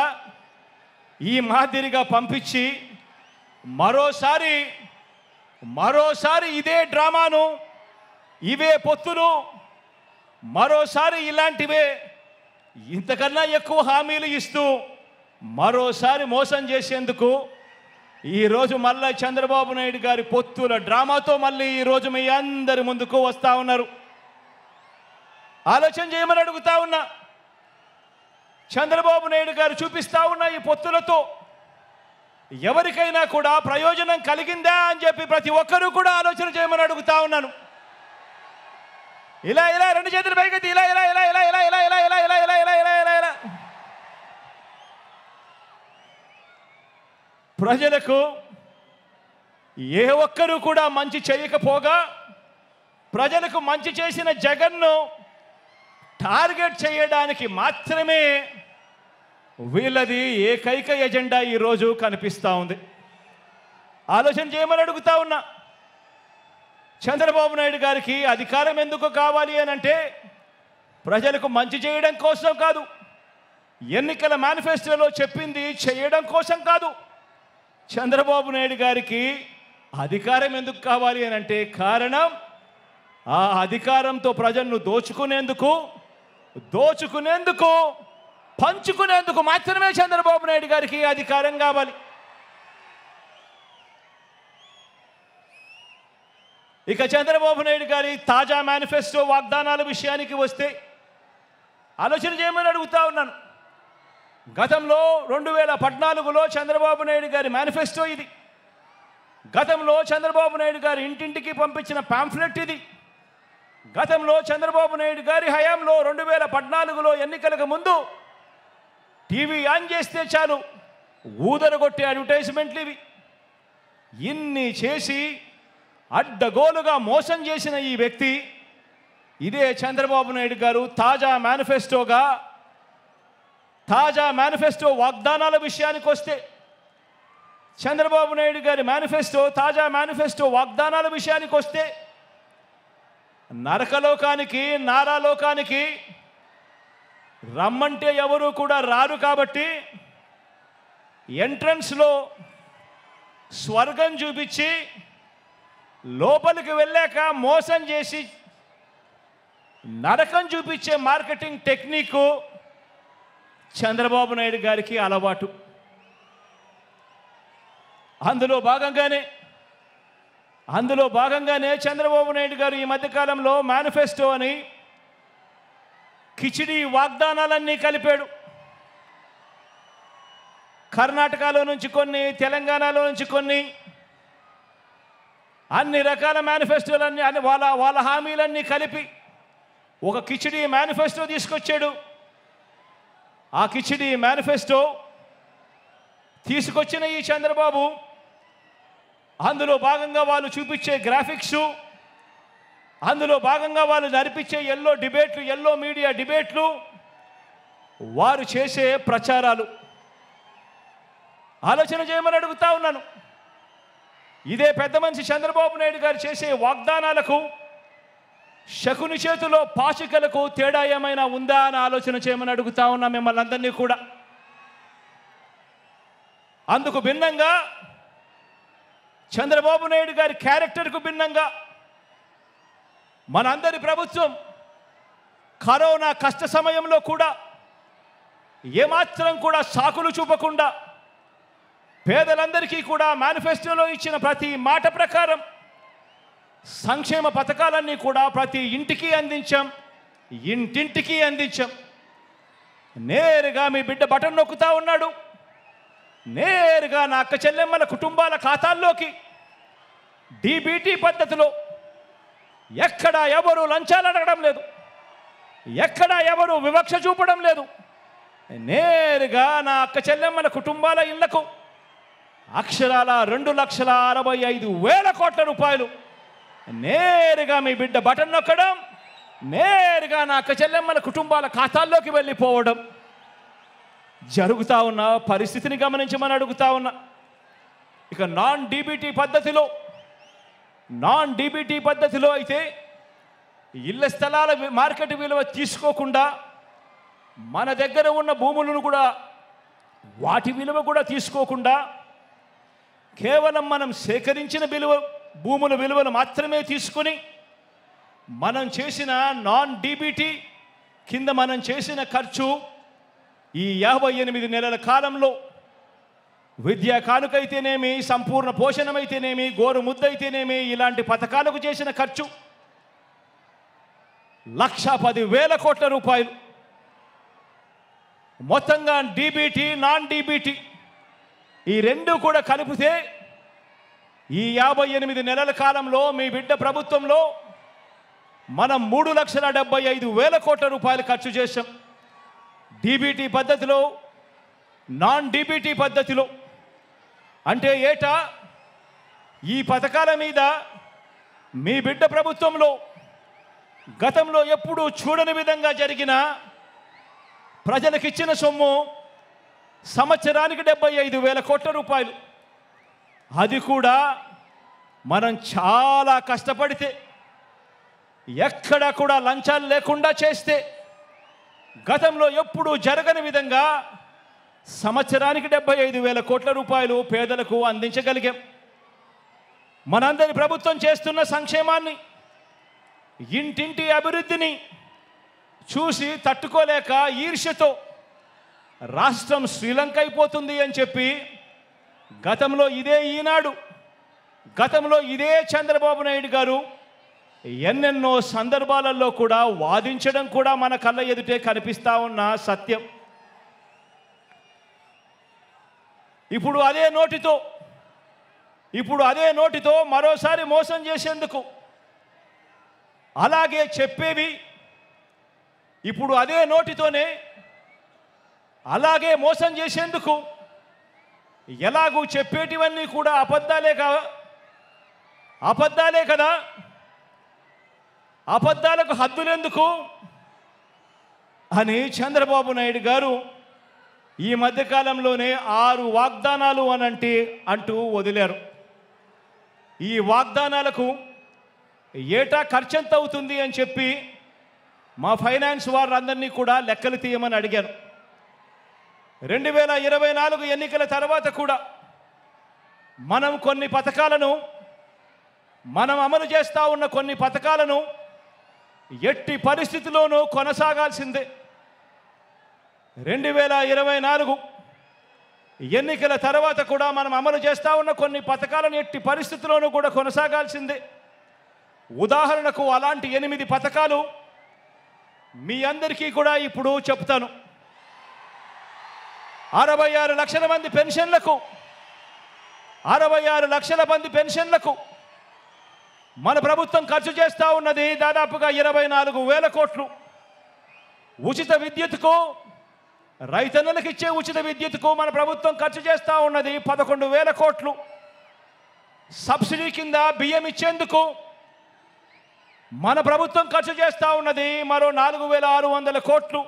ఈ మాదిరిగా పంపించి మరోసారి ఇదే డ్రామాను, ఇవే పొత్తులు, మరోసారి ఇలాంటివే ఇంతకన్నా ఎక్కువ హామీలు ఇస్తూ మరోసారి మోసం చేసేందుకు ఈరోజు మళ్ళీ చంద్రబాబు నాయుడు గారి పొత్తుల డ్రామాతో మళ్ళీ ఈరోజు మీ అందరి ముందుకు వస్తూ ఉన్నారు. ఆలోచన చేయమని అడుగుతా ఉన్నా. చంద్రబాబు నాయుడు గారు చూపిస్తా ఉన్న ఈ పొత్తులతో ఎవరికైనా కూడా ప్రయోజనం కలిగిందా అని చెప్పి ప్రతి ఒక్కరూ కూడా ఆలోచన చేయమని అడుగుతా ఉన్నాను. ఇలా రెండు చేతులు పైకెత్తి ఇలా ప్రజలకు ఏ ఒక్కరూ కూడా మంచి చేయకపోగా ప్రజలకు మంచి చేసిన జగన్ను టార్గెట్ చేయడానికి మాత్రమే వీళ్ళది ఏకైక ఎజెండా ఈరోజు కనిపిస్తూ ఉంది. ఆలోచన చేయమని అడుగుతా ఉన్నా. చంద్రబాబు నాయుడు గారికి అధికారం ఎందుకు కావాలి అని అంటే ప్రజలకు మంచి చేయడం కోసం కాదు, ఎన్నికల మేనిఫెస్టోలో చెప్పింది చేయడం కోసం కాదు. చంద్రబాబు నాయుడు గారికి అధికారం ఎందుకు కావాలి అని అంటే కారణం ఆ అధికారంతో ప్రజలను దోచుకునేందుకు పంచుకునేందుకు మాత్రమే చంద్రబాబు నాయుడు గారికి అధికారం కావాలి. ఇక చంద్రబాబు నాయుడు గారి తాజా మేనిఫెస్టో వాగ్దానాల విషయానికి వస్తే ఆలోచన చేయమని అడుగుతా ఉన్నాను. గతంలో 2014లో చంద్రబాబు నాయుడు గారి మేనిఫెస్టో ఇది. గతంలో చంద్రబాబు నాయుడు గారు ఇంటింటికి పంపించిన పాంఫ్లెట్ ఇది. గతంలో చంద్రబాబు నాయుడు గారి హయాంలో 2014లో ఎన్నికలకు ముందు టీవీ ఆన్ చేస్తే చాలు ఊదరగొట్టే అడ్వర్టైజ్మెంట్లు ఇవి. ఇన్ని చేసి అడ్డగోలుగా మోసం చేసిన ఈ వ్యక్తి ఇదే చంద్రబాబు నాయుడు గారు తాజా మేనిఫెస్టో వాగ్దానాల విషయానికి వస్తే చంద్రబాబు నాయుడు గారి తాజా మేనిఫెస్టో వాగ్దానాల విషయానికి వస్తే నరకలోకానికి నారాలోకానికి రమ్మంటే ఎవరు కూడా రారు కాబట్టి ఎంట్రన్స్లో స్వర్గం చూపించి లోపలికి వెళ్ళాక మోసం చేసి నరకం చూపించే మార్కెటింగ్ టెక్నిక్ చంద్రబాబు నాయుడు గారికి అలవాటు. అందులో భాగంగానే చంద్రబాబు నాయుడు గారు ఈ మధ్యకాలంలో మేనిఫెస్టో అని కిచిడి వాగ్దానాలన్నీ కలిపాడు. కర్ణాటకలో నుంచి కొన్ని, తెలంగాణలో నుంచి కొన్ని, అన్ని రకాల మేనిఫెస్టోలన్నీ వాళ్ళ హామీలన్నీ కలిపి ఒక కిచిడి మేనిఫెస్టో తీసుకొచ్చాడు. ఆ కిచిడి మేనిఫెస్టో తీసుకొచ్చిన ఈ చంద్రబాబు అందులో భాగంగా వాళ్ళు చూపించే గ్రాఫిక్స్, అందులో భాగంగా వాళ్ళు నడిపించే ఎల్లో మీడియా డిబేట్లు, వారు చేసే ప్రచారాలు ఆలోచన చేయమని అడుగుతా ఉన్నాను. ఇదే పెద్ద మనిషి చంద్రబాబు నాయుడు గారు చేసే వాగ్దానాలకు శకుని చేతిలో పాచికలకు తేడా ఏమైనా ఉందా అని ఆలోచన చేయమని అడుగుతా ఉన్నా మిమ్మల్ని అందరినీ కూడా. అందుకు భిన్నంగా చంద్రబాబు నాయుడు గారి క్యారెక్టర్కు భిన్నంగా మనందరి ప్రభుత్వం కరోనా కష్ట సమయంలో కూడా ఏమాత్రం కూడా సాకులు చూపకుండా పేదలందరికీ కూడా మేనిఫెస్టోలో ఇచ్చిన ప్రతి మాట ప్రకారం సంక్షేమ పథకాలన్నీ కూడా ప్రతి ఇంటికి అందించాం, ఇంటింటికి అందించాం. నేరుగా మీ బిడ్డ బటన్ నొక్కుతా ఉన్నాడు. నేరుగా నా అక్క చెల్లెమ్మల కుటుంబాల ఖాతాల్లోకి డీబీటీ పద్ధతిలో ఎక్కడా ఎవరు లంచాలు అడగడం లేదు, ఎక్కడా ఎవరు వివక్ష చూపడం లేదు. నేరుగా నా అక్క చెల్లెమ్మల కుటుంబాల ఇళ్లకు అక్షరాల 2,65,000 కోట్ల రూపాయలు నేరుగా మీ బిడ్డ బటన్ నొక్కడం, నేరుగా నా అక్క చెల్లెమ్మల కుటుంబాల ఖాతాల్లోకి వెళ్ళిపోవడం జరుగుతూ ఉన్న పరిస్థితిని గమనించమని అడుగుతా ఉన్నా. ఇక నాన్ డీబీటీ పద్ధతిలో అయితే ఇళ్ల స్థలాల మార్కెట్ విలువ తీసుకోకుండా మన దగ్గర ఉన్న భూములను కూడా వాటి విలువ కూడా తీసుకోకుండా కేవలం మనం సేకరించిన భూముల విలువను మాత్రమే తీసుకొని మనం చేసిన నాన్ డీబీటీ కింద మనం చేసిన ఖర్చు ఈ 58 నెలల కాలంలో విద్యా కానుకైతేనేమి, సంపూర్ణ పోషణమైతేనేమి, గోరు ముద్దైతేనేమి, ఇలాంటి పథకాలకు చేసిన ఖర్చు 1,10,000 కోట్ల రూపాయలు. మొత్తంగా డీబీటీ నాన్ డీబీటీ ఈ రెండు కూడా కలిపితే ఈ 58 నెలల కాలంలో మీ బిడ్డ ప్రభుత్వంలో మనం 3,75,000 కోట్ల రూపాయలు ఖర్చు చేశాం. డీబీటీ పద్ధతిలో, నాన్ డీబీటీ పద్ధతిలో. అంటే ఏటా ఈ పథకాల మీద మీ బిడ్డ ప్రభుత్వంలో గతంలో ఎప్పుడూ చూడని విధంగా జరిగిన ప్రజలకిచ్చిన సొమ్ము సంవత్సరానికి 75,000 కోట్ల రూపాయలు. అది కూడా మనం చాలా కష్టపడితే, ఎక్కడ కూడా లంచాలు లేకుండా చేస్తే గతంలో ఎప్పుడూ జరగని విధంగా సంవత్సరానికి 75,000 కోట్ల రూపాయలు పేదలకు అందించగలిగాం. మనందరి ప్రభుత్వం చేస్తున్న సంక్షేమాన్ని, ఇంటింటి అభివృద్ధిని చూసి తట్టుకోలేక ఈర్ష్యతో రాష్ట్రం శ్రీలంక అయిపోతుంది అని చెప్పి గతంలో ఇదే ఈనాడు, గతంలో ఇదే చంద్రబాబు నాయుడు గారు ఎన్నెన్నో సందర్భాలలో కూడా వాదించడం కూడా మన కళ్ళ ఎదుటే కనిపిస్తూ ఉన్న సత్యం. ఇప్పుడు అదే నోటితో మరోసారి మోసం చేసేందుకు, అలాగే చెప్పేవి ఇప్పుడు అదే నోటితోనే అలాగే మోసం చేసేందుకు, ఎలాగూ చెప్పేటివన్నీ కూడా అబద్ధాలే కదా, అబద్ధాలకు హద్దులెందుకు అని చంద్రబాబు నాయుడు గారు ఈ మధ్యకాలంలోనే 6 వాగ్దానాలు అంటూ వదిలారు. ఈ వాగ్దానాలకు ఏటా ఖర్చు ఎంత అవుతుంది అని చెప్పి మా ఫైనాన్స్ వారందరినీ కూడా లెక్కలు తీయమని అడిగాను. 2024 ఎన్నికల తర్వాత కూడా మనం అమలు చేస్తూ ఉన్న కొన్ని పథకాలను ఎట్టి పరిస్థితిలోనూ కొనసాగాల్సిందే. 2024 ఎన్నికల తర్వాత కూడా మనం అమలు చేస్తూ ఉన్న కొన్ని పథకాలను ఎట్టి పరిస్థితుల్లోనూ కూడా కొనసాగాల్సిందే. ఉదాహరణకు అలాంటి 8 పథకాలు మీ అందరికీ కూడా ఇప్పుడు చెప్తాను. 66 లక్షల మంది పెన్షన్లకు, 66 లక్షల మంది పెన్షన్లకు మన ప్రభుత్వం ఖర్చు చేస్తూ ఉన్నది దాదాపుగా 24,000 కోట్లు. ఉచిత విద్యుత్కు, రైతన్నలకు ఇచ్చే ఉచిత విద్యుత్కు మన ప్రభుత్వం ఖర్చు చేస్తూ ఉన్నది 11,000 కోట్లు. సబ్సిడీ కింద బియ్యం ఇచ్చేందుకు మన ప్రభుత్వం ఖర్చు చేస్తూ ఉన్నది మరో 4,600 కోట్లు.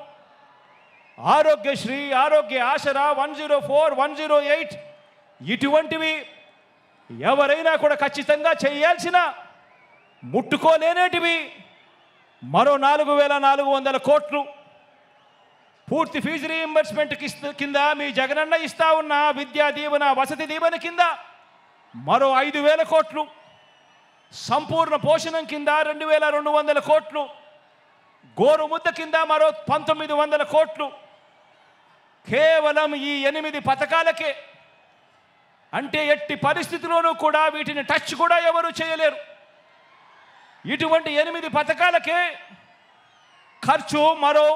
ఆరోగ్యశ్రీ, ఆరోగ్య ఆసరా, 104, 108 ఇటువంటివి ఎవరైనా కూడా ఖచ్చితంగా చేయాల్సిన, ముట్టుకోలేనేటివి మరో 4,400 కోట్లు. పూర్తి ఫీజు రీయింబర్స్మెంట్ కింద మీ జగనన్న ఇస్తా ఉన్న విద్యా దీవెన, వసతి దీవెన కింద మరో 5,000 కోట్లు. సంపూర్ణ పోషణం కింద 2,200 కోట్లు. గోరు ముద్ద కింద మరో 1,900 కోట్లు. కేవలం ఈ 8 పథకాలకే. అంటే ఎట్టి పరిస్థితిలోనూ కూడా వీటిని టచ్ కూడా ఎవరు చేయలేరు. ఇటువంటి 8 పథకాలకే ఖర్చు మరో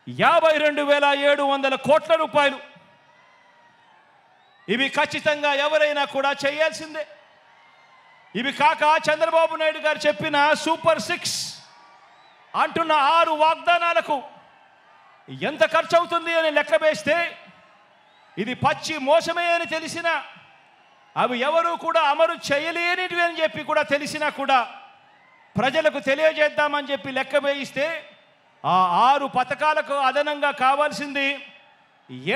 52,700 కోట్ల రూపాయలు. ఇవి ఖచ్చితంగా ఎవరైనా కూడా చేయాల్సిందే. ఇవి కాక చంద్రబాబు నాయుడు గారు చెప్పిన సూపర్ 6 అంటున్న 6 వాగ్దానాలకు ఎంత ఖర్చు అవుతుంది అని లెక్క వేస్తే ఇది పచ్చి మోసమే అని తెలిసినా, అవి ఎవరూ కూడా అమలు చేయలేనివి అని చెప్పి కూడా తెలిసినా కూడా ప్రజలకు తెలియజేద్దామని చెప్పి లెక్క వేయిస్తే ఆ 6 పథకాలకు అదనంగా కావాల్సింది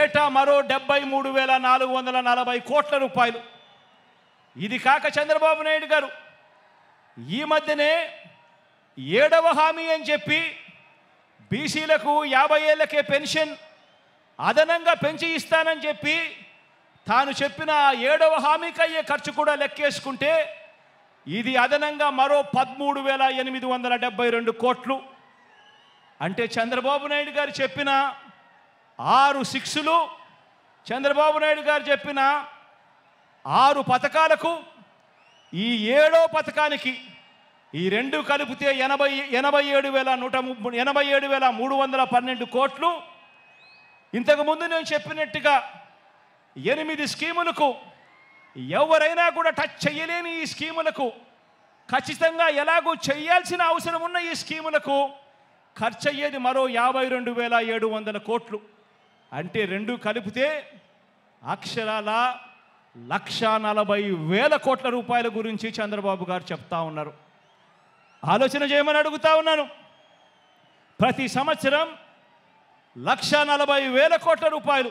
ఏటా మరో 73,440 కోట్ల రూపాయలు. ఇది కాక చంద్రబాబు నాయుడు గారు ఈ మధ్యనే ఏడవ హామీ అని చెప్పి బీసీలకు 50 ఏళ్లకే పెన్షన్ అదనంగా పెంచి ఇస్తానని చెప్పి తాను చెప్పిన ఏడవ హామీకి అయ్యే ఖర్చు కూడా లెక్కేసుకుంటే ఇది అదనంగా మరో 13,872 కోట్లు. అంటే చంద్రబాబు నాయుడు గారు చెప్పిన 6 6లు, చంద్రబాబు నాయుడు గారు చెప్పిన 6 పథకాలకు ఈ 7వ పథకానికి ఈ రెండు కలిపితే 87,312 కోట్లు. ఇంతకుముందు నేను చెప్పినట్టుగా 8 స్కీములకు ఎవరైనా కూడా టచ్ చేయలేని ఈ స్కీములకు ఖచ్చితంగా ఎలాగూ చేయాల్సిన అవసరం ఉన్న ఈ స్కీములకు ఖర్చు అయ్యేది మరో 52,700 కోట్లు. అంటే రెండు కలిపితే అక్షరాల 1,40,000 కోట్ల రూపాయల గురించి చంద్రబాబు గారు చెప్తా ఉన్నారు. ఆలోచన చేయమని అడుగుతా ఉన్నాను. ప్రతి సంవత్సరం 1,40,000 కోట్ల రూపాయలు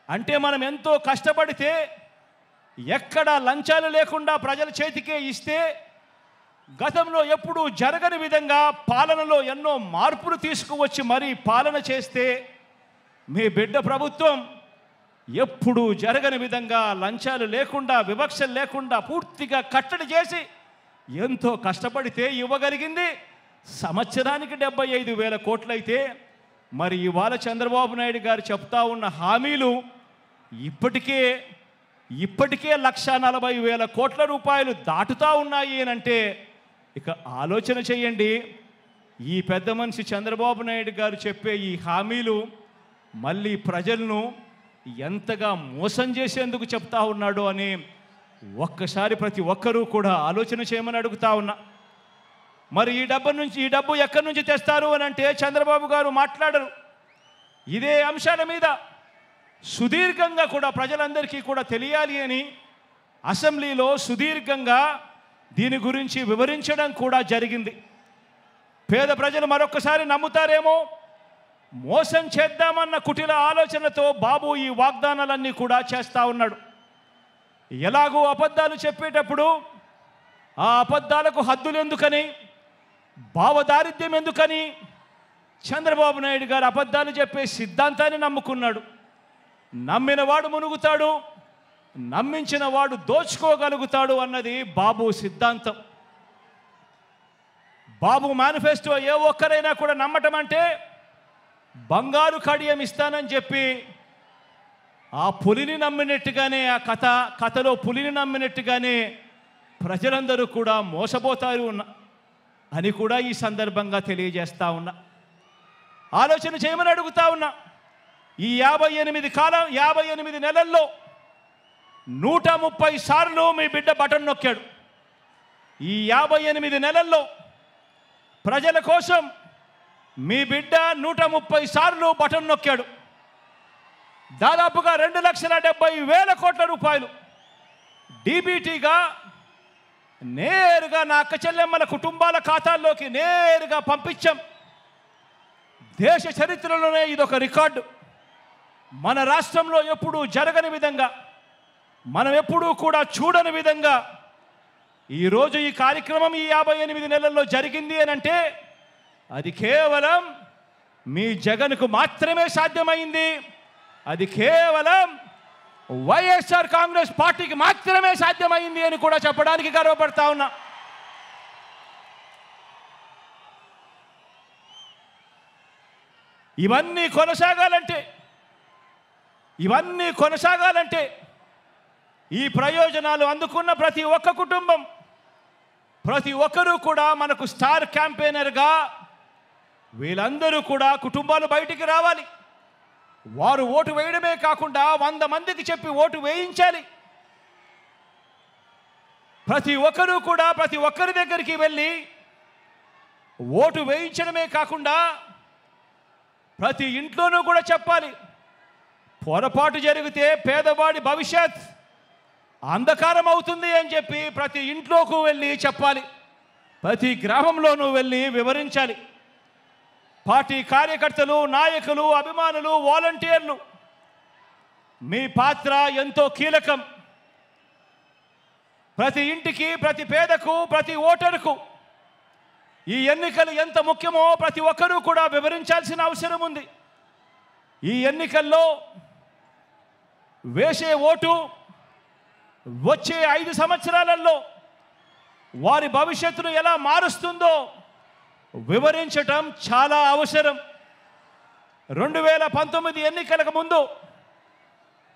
అంటే మనం ఎంతో కష్టపడితే ఎక్కడ లంచాలు లేకుండా ప్రజల చేతికే ఇస్తే గతంలో ఎప్పుడూ జరగని విధంగా పాలనలో ఎన్నో మార్పులు తీసుకువచ్చి మరీ పాలన చేస్తే మీ బిడ్డ ప్రభుత్వం ఎప్పుడూ జరగని విధంగా లంచాలు లేకుండా వివక్షలు లేకుండా పూర్తిగా కట్టడి చేసి ఎంతో కష్టపడితే ఇవ్వగలిగింది సంవత్సరానికి 75,000 కోట్లయితే మరి ఇవాళ చంద్రబాబు నాయుడు గారు చెప్తా ఉన్న హామీలు ఇప్పటికే 1,40,000 కోట్ల రూపాయలు దాటుతూ ఉన్నాయి అంటే ఇక ఆలోచన చేయండి. ఈ పెద్ద మనిషి చంద్రబాబు నాయుడు గారు చెప్పే ఈ హామీలు మళ్ళీ ప్రజలను ఎంతగా మోసం చేసేందుకు చెప్తా ఉన్నాడు అని ఒక్కసారి ప్రతి ఒక్కరూ కూడా ఆలోచన చేయమని అడుగుతా ఉన్నా. మరి ఈ డబ్బు ఎక్కడి నుంచి తెస్తారు అని అంటే చంద్రబాబు గారు మాట్లాడరు. ఇదే అంశాల మీద సుదీర్ఘంగా కూడా ప్రజలందరికీ కూడా తెలియాలి అని అసెంబ్లీలో సుదీర్ఘంగా దీని గురించి వివరించడం కూడా జరిగింది. పేద ప్రజలు మరొకసారి నమ్ముతారేమో, మోసం చేద్దామన్న కుటిల ఆలోచనతో బాబు ఈ వాగ్దానాలన్నీ కూడా చేస్తూ ఉన్నాడు. ఎలాగూ అబద్ధాలు చెప్పేటప్పుడు ఆ అబద్ధాలకు హద్దులు ఎందుకని, భావదారిద్ర్యం ఎందుకని చంద్రబాబు నాయుడు గారు అబద్ధాలు చెప్పే సిద్ధాంతాన్ని నమ్ముకున్నాడు. నమ్మినవాడు మునుగుతాడు, నమ్మించిన వాడు దోచుకోగలుగుతాడు అన్నది బాబు సిద్ధాంతం. బాబు మేనిఫెస్టో ఏ ఒక్కరైనా కూడా నమ్మటం అంటే బంగారు కడియం ఇస్తానని చెప్పి ఆ పులిని నమ్మినట్టుగానే ఆ కథలో పులిని నమ్మినట్టుగానే ప్రజలందరూ కూడా మోసపోతారు అని కూడా ఈ సందర్భంగా తెలియజేస్తా ఉన్నా. ఆలోచన చేయమని అడుగుతా ఉన్నా. ఈ 58 నెలల్లో 130 సార్లు మీ బిడ్డ బటన్ నొక్కాడు. ఈ 58 నెలల్లో ప్రజల కోసం మీ బిడ్డ 130 సార్లు బటన్ నొక్కాడు. దాదాపుగా 2,70,000 కోట్ల రూపాయలు డీబీటీగా నేరుగా నా అక్క చెల్లెమ్మల కుటుంబాల ఖాతాల్లోకి నేరుగా పంపించాం. దేశ చరిత్రలోనే ఇదొక రికార్డు. మన రాష్ట్రంలో ఎప్పుడూ జరగని విధంగా, మనం ఎప్పుడూ కూడా చూడని విధంగా ఈరోజు ఈ కార్యక్రమం ఈ 58 నెలల్లో జరిగింది అని అంటే అది కేవలం మీ జగన్కు మాత్రమే సాధ్యమైంది. అది కేవలం వైఎస్ఆర్ కాంగ్రెస్ పార్టీకి మాత్రమే సాధ్యమైంది అని కూడా చెప్పడానికి గర్వపడతా ఉన్నా. ఇవన్నీ కొనసాగాలంటే ఈ ప్రయోజనాలు అందుకున్న ప్రతి ఒక్క కుటుంబం, ప్రతి ఒక్కరూ కూడా మనకు స్టార్ క్యాంపెయినర్గా వీళ్ళందరూ కూడా కుటుంబాలు బయటికి రావాలి. వారు ఓటు వేయడమే కాకుండా 100 మందికి చెప్పి ఓటు వేయించాలి. ప్రతి ఒక్కరూ కూడా ప్రతి ఒక్కరి దగ్గరికి వెళ్ళి ఓటు వేయించడమే కాకుండా ప్రతి ఇంట్లోనూ కూడా చెప్పాలి. పొరపాటు జరిగితే పేదవాడి భవిష్యత్ అంధకారం అవుతుంది అని చెప్పి ప్రతి ఇంట్లోకి వెళ్ళి చెప్పాలి. ప్రతి గ్రామంలోనూ వెళ్ళి వివరించాలి. పార్టీ కార్యకర్తలు, నాయకులు, అభిమానులు, వాలంటీర్లు మీ పాత్ర ఎంతో కీలకం. ప్రతి ఇంటికి, ప్రతి పేదకు, ప్రతి ఓటరుకు ఈ ఎన్నికలు ఎంత ముఖ్యమో ప్రతి ఒక్కరూ కూడా వివరించాల్సిన అవసరం ఉంది. ఈ ఎన్నికల్లో వేసే ఓటు వచ్చే 5 సంవత్సరాలలో వారి భవిష్యత్తును ఎలా మారుస్తుందో వివరించటం చాలా అవసరం. 2019 ఎన్నికలకు ముందు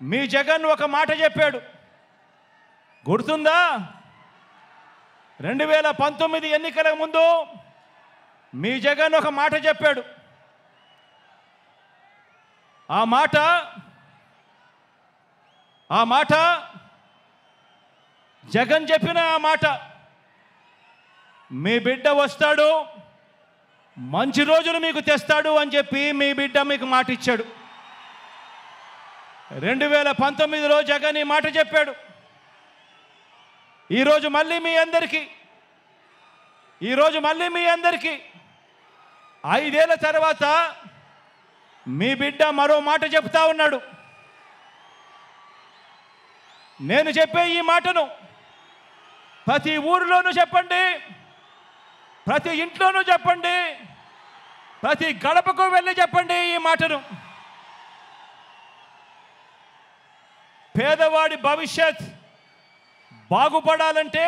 మీ జగన్ ఒక మాట చెప్పాడు, గుర్తుందా? 2019 ఎన్నికలకు ముందు మీ జగన్ ఒక మాట చెప్పాడు. ఆ మాట జగన్ చెప్పిన ఆ మాట, మీ బిడ్డ వస్తాడు, మంచి రోజులు మీకు తెస్తాడు అని చెప్పి మీ బిడ్డ మీకు మాట ఇచ్చాడు. 2019లో జగన్ ఈ మాట చెప్పాడు. ఈరోజు మళ్ళీ మీ అందరికీ 5 ఏళ్ల తర్వాత మీ బిడ్డ మరో మాట చెప్తా ఉన్నాడు. నేను చెప్పే ఈ మాటను ప్రతి ఊరిలోనూ చెప్పండి, ప్రతి ఇంట్లోనూ చెప్పండి, ప్రతి గడపకు వెళ్ళి చెప్పండి ఈ మాటను. పేదవాడి భవిష్యత్ బాగుపడాలంటే,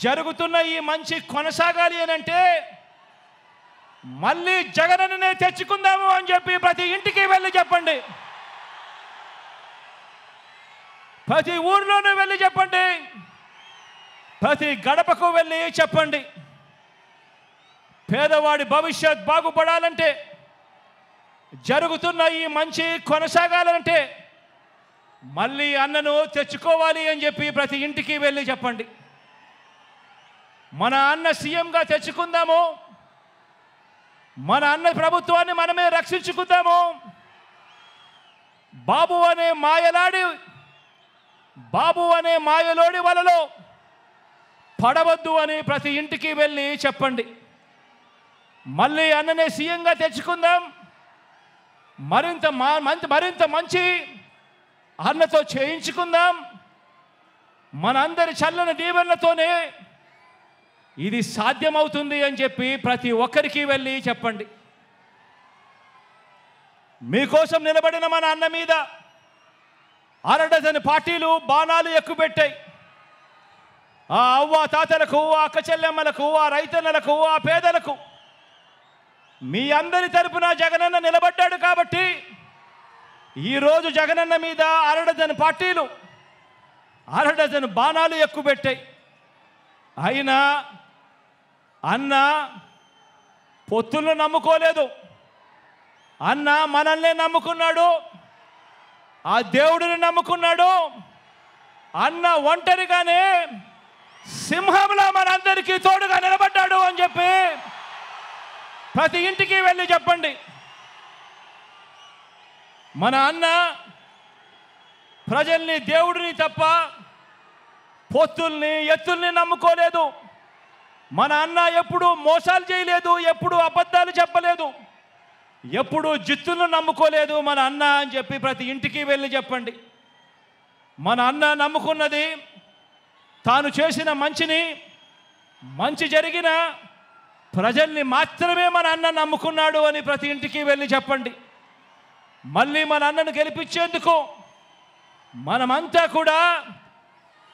జరుగుతున్న ఈ మంచి కొనసాగాలి అని అంటే మళ్ళీ జగనన్నే తెచ్చుకుందాము అని చెప్పి ప్రతి ఇంటికి వెళ్ళి చెప్పండి, ప్రతి ఊర్లోనూ వెళ్ళి చెప్పండి, ప్రతి గడపకు వెళ్ళి చెప్పండి. పేదవాడి భవిష్యత్ బాగుపడాలంటే, జరుగుతున్న ఈ మంచి కొనసాగాలంటే మళ్ళీ అన్నను తెచ్చుకోవాలి అని చెప్పి ప్రతి ఇంటికి వెళ్ళి చెప్పండి. మన అన్న సీఎంగా తెచ్చుకుందాము, మన అన్న ప్రభుత్వాన్ని మనమే రక్షించుకుందాము. బాబు అనే మాయలోడి వలలో పడవద్దు అని ప్రతి ఇంటికి వెళ్ళి చెప్పండి. మళ్ళీ అన్ననే సీఎంగా తెచ్చుకుందాం, మరింత మంచి అన్నతో చేయించుకుందాం. మనందరి చల్లని దీవెనలతోనే ఇది సాధ్యమవుతుంది అని చెప్పి ప్రతి ఒక్కరికి వెళ్ళి చెప్పండి. మీకోసం నిలబడిన మన అన్న మీద అరడజన్ పార్టీలు బాణాలు ఎక్కుపెట్టాయి. ఆ అవ్వ తాతలకు, ఆ అక్క చెల్లెమ్మలకు, ఆ రైతన్నలకు, ఆ పేదలకు మీ అందరి తరపున జగనన్న నిలబడ్డాడు కాబట్టి ఈరోజు జగనన్న మీద అరడజన్ పార్టీలు అరడజన్ బాణాలు ఎక్కుపెట్టాయి. అయినా అన్న పొత్తులను నమ్ముకోలేదు. అన్న మనల్నే నమ్ముకున్నాడు, ఆ దేవుడిని నమ్ముకున్నాడు. అన్న ఒంటరిగానే సింహంలా మనందరికీ తోడుగా నిలబడ్డాడు అని చెప్పి ప్రతి ఇంటికి వెళ్ళి చెప్పండి. మన అన్న ప్రజల్ని, దేవుడిని తప్ప పొత్తుల్ని, ఎత్తుల్ని నమ్ముకోలేదు. మన అన్న ఎప్పుడు మోసాలు చేయలేదు, ఎప్పుడు అబద్ధాలు చెప్పలేదు, ఎప్పుడు జిత్తులను నమ్ముకోలేదు మన అన్న అని చెప్పి ప్రతి ఇంటికి వెళ్ళి చెప్పండి. మన అన్న నమ్ముకున్నది తాను చేసిన మంచి జరిగిన ప్రజల్ని మాత్రమే మన అన్న నమ్ముకున్నాడు అని ప్రతి ఇంటికి వెళ్ళి చెప్పండి. మళ్ళీ మన అన్నను గెలిపించేందుకు మనమంతా కూడా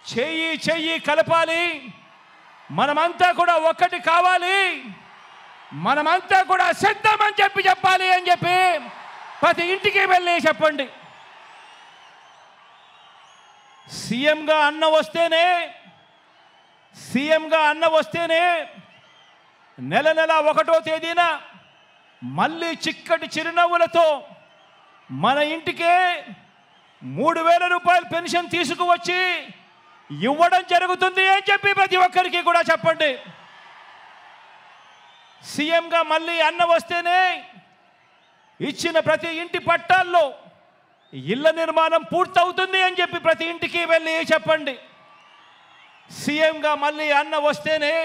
చెయ్యి కలపాలి, మనమంతా కూడా ఒక్కటి కావాలి, మనమంతా కూడా సిద్ధం అని చెప్పాలి అని చెప్పి ప్రతి ఇంటికి వెళ్ళి చెప్పండి. సీఎంగా అన్న వస్తేనే నెల 1వ తేదీన మళ్ళీ చిక్కటి చిరునవ్వులతో మన ఇంటికే 3,000 రూపాయల పెన్షన్ తీసుకువచ్చి ఇవ్వడం జరుగుతుంది అని చెప్పి ప్రతి ఒక్కరికి కూడా చెప్పండి. సీఎంగా మళ్ళీ అన్న వస్తేనే ఇచ్చిన ప్రతి ఇంటి పట్టాల్లో ఇళ్ల నిర్మాణం పూర్తవుతుంది అని చెప్పి ప్రతి ఇంటికి వెళ్ళి చెప్పండి. సీఎంగా మళ్ళీ అన్న వస్తేనే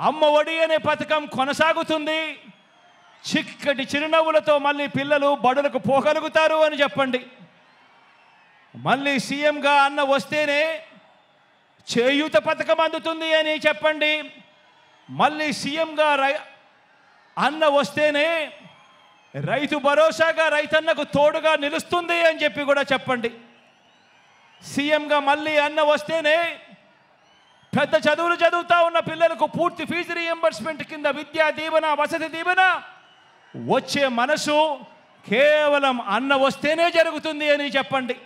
అమ్మ ఒడి అనే పథకం కొనసాగుతుంది, చిక్కటి చిరునవ్వులతో మళ్ళీ పిల్లలు బడులకు పోగలుగుతారు అని చెప్పండి. మళ్ళీ సీఎంగా అన్న వస్తేనే చేయూత పథకం అందుతుంది అని చెప్పండి. మళ్ళీ సీఎంగా అన్న వస్తేనే రైతు భరోసాగా రైతన్నకు తోడుగా నిలుస్తుంది అని చెప్పి కూడా చెప్పండి. సీఎంగా మళ్ళీ అన్న వస్తేనే పెద్ద చదువులు చదువుతా ఉన్న పిల్లలకు పూర్తి ఫీజు రీఎంబర్స్మెంట్ కింద విద్యా దీవెన, వసతి దీవెన వచ్చే మనసు కేవలం అన్న వస్తేనే జరుగుతుంది అని చెప్పండి.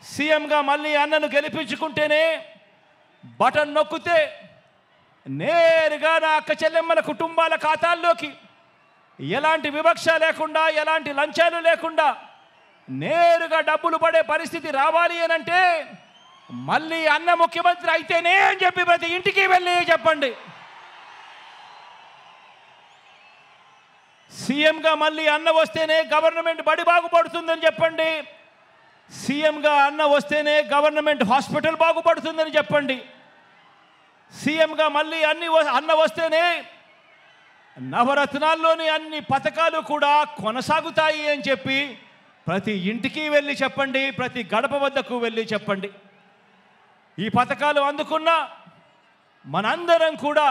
సీఎంగా మళ్ళీ అన్నను గెలిపించుకుంటేనే బటన్ నొక్కితే నేరుగా నా అక్క చెల్లెమ్మల కుటుంబాల ఖాతాల్లోకి ఎలాంటి వివక్ష లేకుండా, ఎలాంటి లంచాలు లేకుండా నేరుగా డబ్బులు పడే పరిస్థితి రావాలి అని అంటే మళ్ళీ అన్న ముఖ్యమంత్రి అయితేనే అని చెప్పి ప్రతి ఇంటికి వెళ్ళి చెప్పండి. సీఎంగా మళ్ళీ అన్న వస్తేనే గవర్నమెంట్ బడి బాగుపడుతుందని చెప్పండి. సీఎంగా అన్న వస్తేనే గవర్నమెంట్ హాస్పిటల్ బాగుపడుతుందని చెప్పండి. సీఎంగా మళ్ళీ అన్న వస్తేనే నవరత్నాల్లోని అన్ని పథకాలు కూడా కొనసాగుతాయి అని చెప్పి ప్రతి ఇంటికి వెళ్ళి చెప్పండి, ప్రతి గడప వద్దకు వెళ్ళి చెప్పండి. ఈ పథకాలు అందుకున్న మనందరం కూడా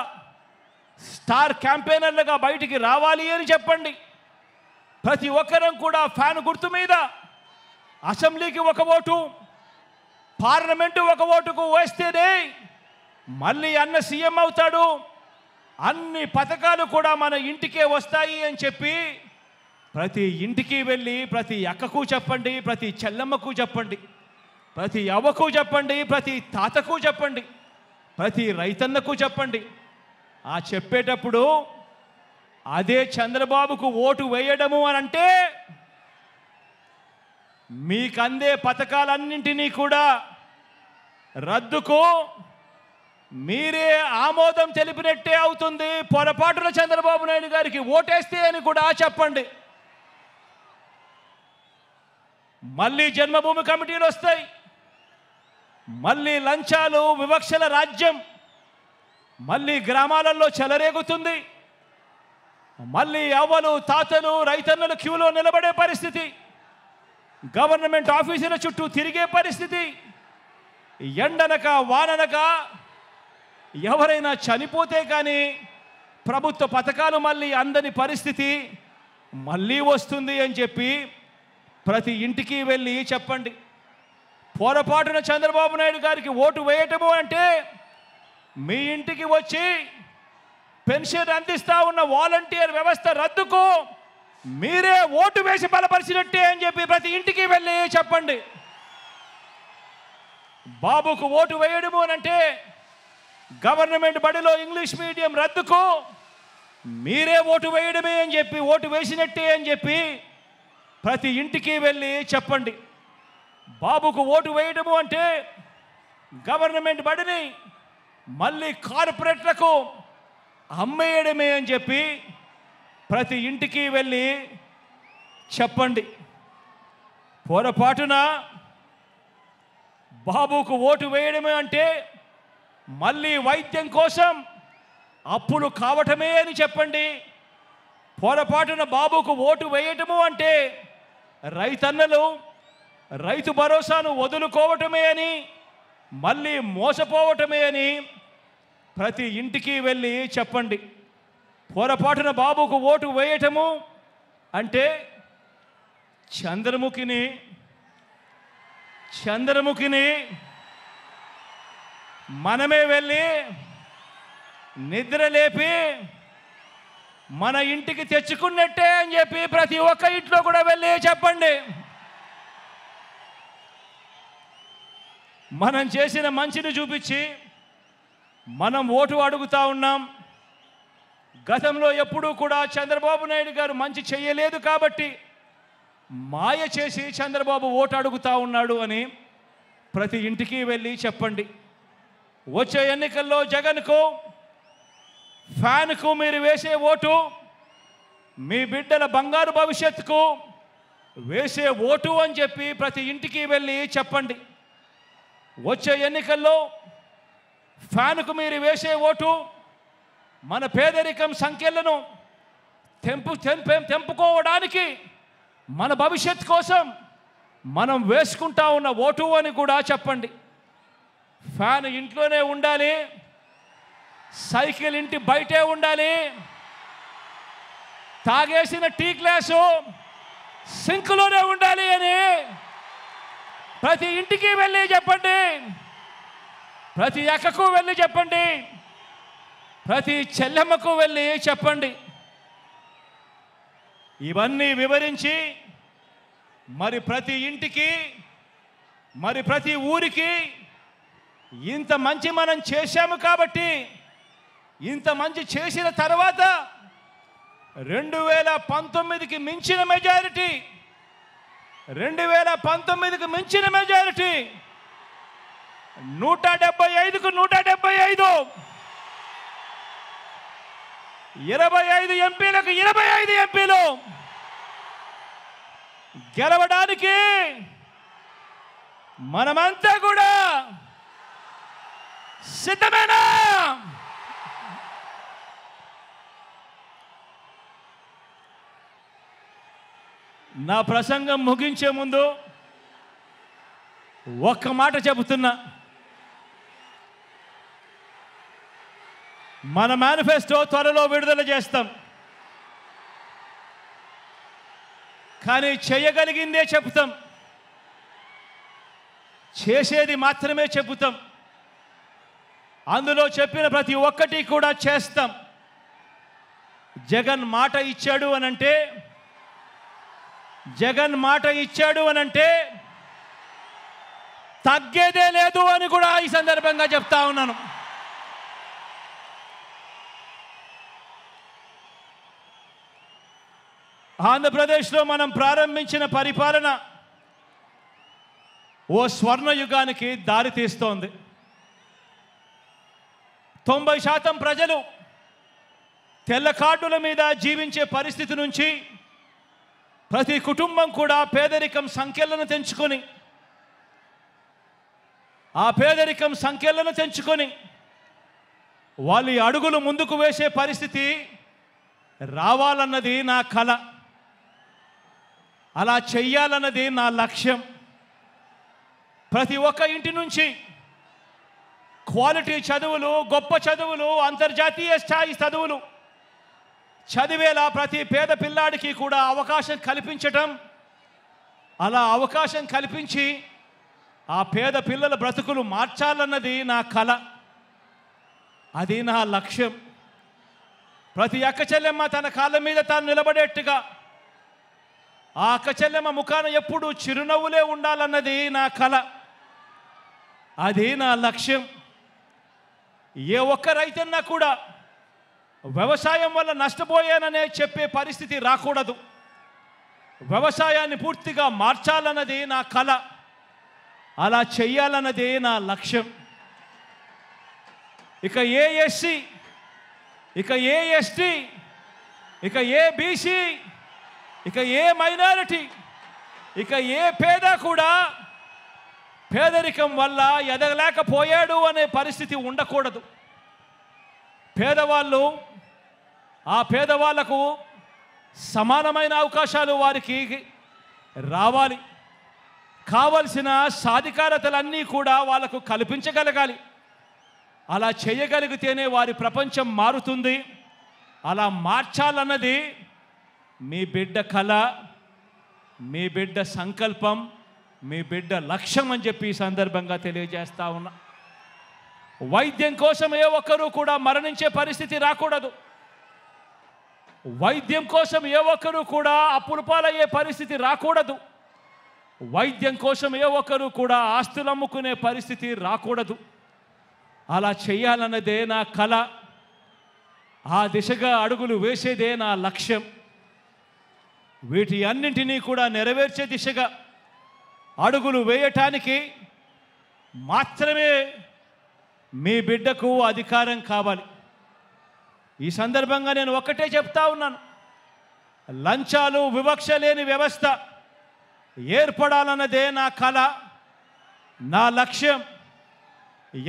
స్టార్ క్యాంపెయినర్లుగా బయటికి రావాలి అని చెప్పండి. ప్రతి ఒక్కరం కూడా ఫ్యాన్ గుర్తు మీద అసెంబ్లీకి ఒక ఓటు, పార్లమెంటు ఒక ఓటుకు వేస్తేనే మళ్ళీ అన్న సీఎం అవుతాడు, అన్ని పథకాలు కూడా మన ఇంటికే వస్తాయి అని చెప్పి ప్రతి ఇంటికి వెళ్ళి ప్రతి అక్కకు చెప్పండి, ప్రతి చెల్లమ్మకు చెప్పండి, ప్రతి అవ్వకు చెప్పండి, ప్రతి తాతకు చెప్పండి, ప్రతి రైతన్నకు చెప్పండి. ఆ చెప్పేటప్పుడు అదే చంద్రబాబుకు ఓటు వేయడము అని అంటే మీకు అందే పథకాలన్నింటినీ కూడా రద్దుకు మీరే ఆమోదం తెలిపినట్టే అవుతుంది. పొరపాటున చంద్రబాబు నాయుడు గారికి ఓటేస్తే అని కూడా చెప్పండి. మళ్ళీ జన్మభూమి కమిటీలు వస్తాయి, మళ్ళీ లంచాలు, వివక్షల రాజ్యం మళ్ళీ గ్రామాలలో చెలరేగుతుంది. మళ్ళీ అవ్వలు, తాతలు, రైతన్నలు క్యూలో నిలబడే పరిస్థితి, గవర్నమెంట్ ఆఫీసుల చుట్టూ తిరిగే పరిస్థితి, ఎండనక వాననక ఎవరైనా చనిపోతే కానీ ప్రభుత్వ పథకాలు మళ్ళీ అందని పరిస్థితి మళ్ళీ వస్తుంది అని చెప్పి ప్రతి ఇంటికి వెళ్ళి చెప్పండి. పొరపాటున చంద్రబాబు నాయుడు గారికి ఓటు వేయటము అంటే మీ ఇంటికి వచ్చి పెన్షన్ అందిస్తూ ఉన్న వాలంటీర్ వ్యవస్థ రద్దుకు మీరే ఓటు వేసి బలపరిచినట్టే అని చెప్పి ప్రతి ఇంటికి వెళ్ళి చెప్పండి. బాబుకు ఓటు వేయడము అంటే గవర్నమెంట్ బడిలో ఇంగ్లీష్ మీడియం రద్దుకు మీరే ఓటు వేయడమే అని చెప్పి, ఓటు వేసినట్టే అని చెప్పి ప్రతి ఇంటికి వెళ్ళి చెప్పండి. బాబుకు ఓటు వేయడము అంటే గవర్నమెంట్ బడిని మళ్ళీ కార్పొరేట్లకు అమ్మేయడమే అని చెప్పి ప్రతి ఇంటికి వెళ్ళి చెప్పండి. పొరపాటున బాబుకు ఓటు వేయడమే అంటే మళ్ళీ వైద్యం కోసం అప్పులు కావటమే అని చెప్పండి. పొరపాటున బాబుకు ఓటు వేయటము అంటే రైతన్నలు రైతు భరోసాను వదులుకోవటమే అని, మళ్ళీ మోసపోవటమే అని ప్రతి ఇంటికి వెళ్ళి చెప్పండి. పొరపాటున బాబుకు ఓటు వేయటము అంటే చంద్రముఖిని మనమే వెళ్ళి నిద్రలేపి మన ఇంటికి తెచ్చుకున్నట్టే అని చెప్పి ప్రతి ఒక్క ఇంట్లో కూడా వెళ్ళి చెప్పండి. మనం చేసిన మంచిని చూపించి మనం ఓటు అడుగుతా ఉన్నాం. గతంలో ఎప్పుడూ కూడా చంద్రబాబు నాయుడు గారు మంచి చేయలేదు కాబట్టి మాయ చేసి చంద్రబాబు ఓటు అడుగుతా ఉన్నాడు అని ప్రతి ఇంటికి వెళ్ళి చెప్పండి. వచ్చే ఎన్నికల్లో జగన్కు, ఫ్యాన్కు మీరు వేసే ఓటు మీ బిడ్డల బంగారు భవిష్యత్తుకు వేసే ఓటు అని చెప్పి ప్రతి ఇంటికి వెళ్ళి చెప్పండి. వచ్చే ఎన్నికల్లో ఫ్యాన్కు మీరు వేసే ఓటు మన పేదరికం సంఖ్యలను తెంపుకోవడానికి, మన భవిష్యత్ కోసం మనం వేసుకుంటా ఉన్న ఓటు అని కూడా చెప్పండి. ఫ్యాన్ ఇంట్లోనే ఉండాలి, సైకిల్ ఇంటి బయటే ఉండాలి, తాగేసిన టీ గ్లాసు సింక్లోనే ఉండాలి అని ప్రతి ఇంటికి వెళ్ళి చెప్పండి, ప్రతి అక్కకు వెళ్ళి చెప్పండి, ప్రతి చెల్లెమ్మకు వెళ్ళి చెప్పండి. ఇవన్నీ వివరించి మరి ప్రతి ఇంటికి మరి ప్రతి ఊరికి ఇంత మంచి మనం చేశాము కాబట్టి, ఇంత మంచి చేసిన తర్వాత 2019కి మించిన మెజారిటీ, 2019కి మించిన మెజారిటీ 175కు 175, 25 ఎంపీలకు 25 ఎంపీలు గెలవడానికి మనమంతా కూడా సిద్ధమేనా? నా ప్రసంగం ముగించే ముందు ఒక్క మాట చెబుతున్నా. మన మేనిఫెస్టో త్వరలో విడుదల చేస్తాం, కానీ చేయగలిగిందే చెబుతాం, చేసేది మాత్రమే చెబుతాం. అందులో చెప్పిన ప్రతి ఒక్కటి కూడా చేస్తాం. జగన్ మాట ఇచ్చాడు అనంటే, జగన్ మాట ఇచ్చాడు అనంటే తగ్గేదే లేదు అని కూడా ఈ సందర్భంగా చెప్తా ఉన్నాను. ఆంధ్రప్రదేశ్లో మనం ప్రారంభించిన పరిపాలన ఓ స్వర్ణయుగానికి దారి తీస్తోంది. 90% ప్రజలు తెల్ల కార్డుల మీద జీవించే పరిస్థితి నుంచి ప్రతి కుటుంబం కూడా పేదరికం సంఖ్యలను తెంచుకొని, ఆ పేదరికం సంఖ్యలను తెంచుకొని వాళ్ళ అడుగులు ముందుకు వేసే పరిస్థితి రావాలన్నది నా కల. అలా చెయ్యాలన్నది నా లక్ష్యం. ప్రతి ఒక్క ఇంటి నుంచి క్వాలిటీ చదువులు, గొప్ప చదువులు, అంతర్జాతీయ స్థాయి చదువులు చదివేలా ప్రతి పేద పిల్లాడికి కూడా అవకాశం కల్పించటం, అలా అవకాశం కల్పించి ఆ పేద పిల్లల బ్రతుకులు మార్చాలన్నది నా కల, అది నా లక్ష్యం. ప్రతి అక్క చెల్లెమ్మ తన కాళ్ళ మీద తాను నిలబడేట్టుగా, ఆ అక్క చెల్లెమ్మ ముఖాన ఎప్పుడూ చిరునవ్వులే ఉండాలన్నది నా కల, అది నా లక్ష్యం. ఏ ఒక్క రైతన్నా కూడా వ్యవసాయం వల్ల నష్టపోయాననే చెప్పే పరిస్థితి రాకూడదు. వ్యవసాయాన్ని పూర్తిగా మార్చాలన్నది నా కల, అలా చెయ్యాలన్నది నా లక్ష్యం. ఇక ఏ ఎస్సీ, ఇక ఏ ఎస్టీ, ఇక ఏ బీసీ, ఇక ఏ మైనారిటీ, ఇక ఏ పేద కూడా పేదరికం వల్ల ఎదగలేకపోయాడు అనే పరిస్థితి ఉండకూడదు. పేదవాళ్ళు, ఆ పేదవాళ్లకు సమానమైన అవకాశాలు వారికి రావాలి. కావలసిన సాధికారతలన్నీ కూడా వాళ్ళకు కల్పించగలగాలి. అలా చేయగలిగితేనే వారి ప్రపంచం మారుతుంది. అలా మార్చాలన్నది మీ బిడ్డ కళ, మీ బిడ్డ సంకల్పం, మీ బిడ్డ లక్ష్యం అని చెప్పి ఈ సందర్భంగా తెలియజేస్తా ఉన్నా. వైద్యం కోసం ఏ ఒక్కరూ కూడా మరణించే పరిస్థితి రాకూడదు. వైద్యం కోసం ఏ ఒక్కరూ కూడా అప్పుల పాలయ్యే పరిస్థితి రాకూడదు. వైద్యం కోసం ఏ ఒక్కరూ కూడా ఆస్తులు అమ్ముకునే పరిస్థితి రాకూడదు. అలా చేయాలన్నదే నా కల, ఆ దిశగా అడుగులు వేసేదే నా లక్ష్యం. వీటి అన్నింటినీ కూడా నెరవేర్చే దిశగా అడుగులు వేయటానికి మాత్రమే మీ బిడ్డకు అధికారం కావాలి. ఈ సందర్భంగా నేను ఒక్కటే చెప్తా ఉన్నాను, లంచాలు, వివక్ష లేని వ్యవస్థ ఏర్పడాలన్నదే నా కల, నా లక్ష్యం.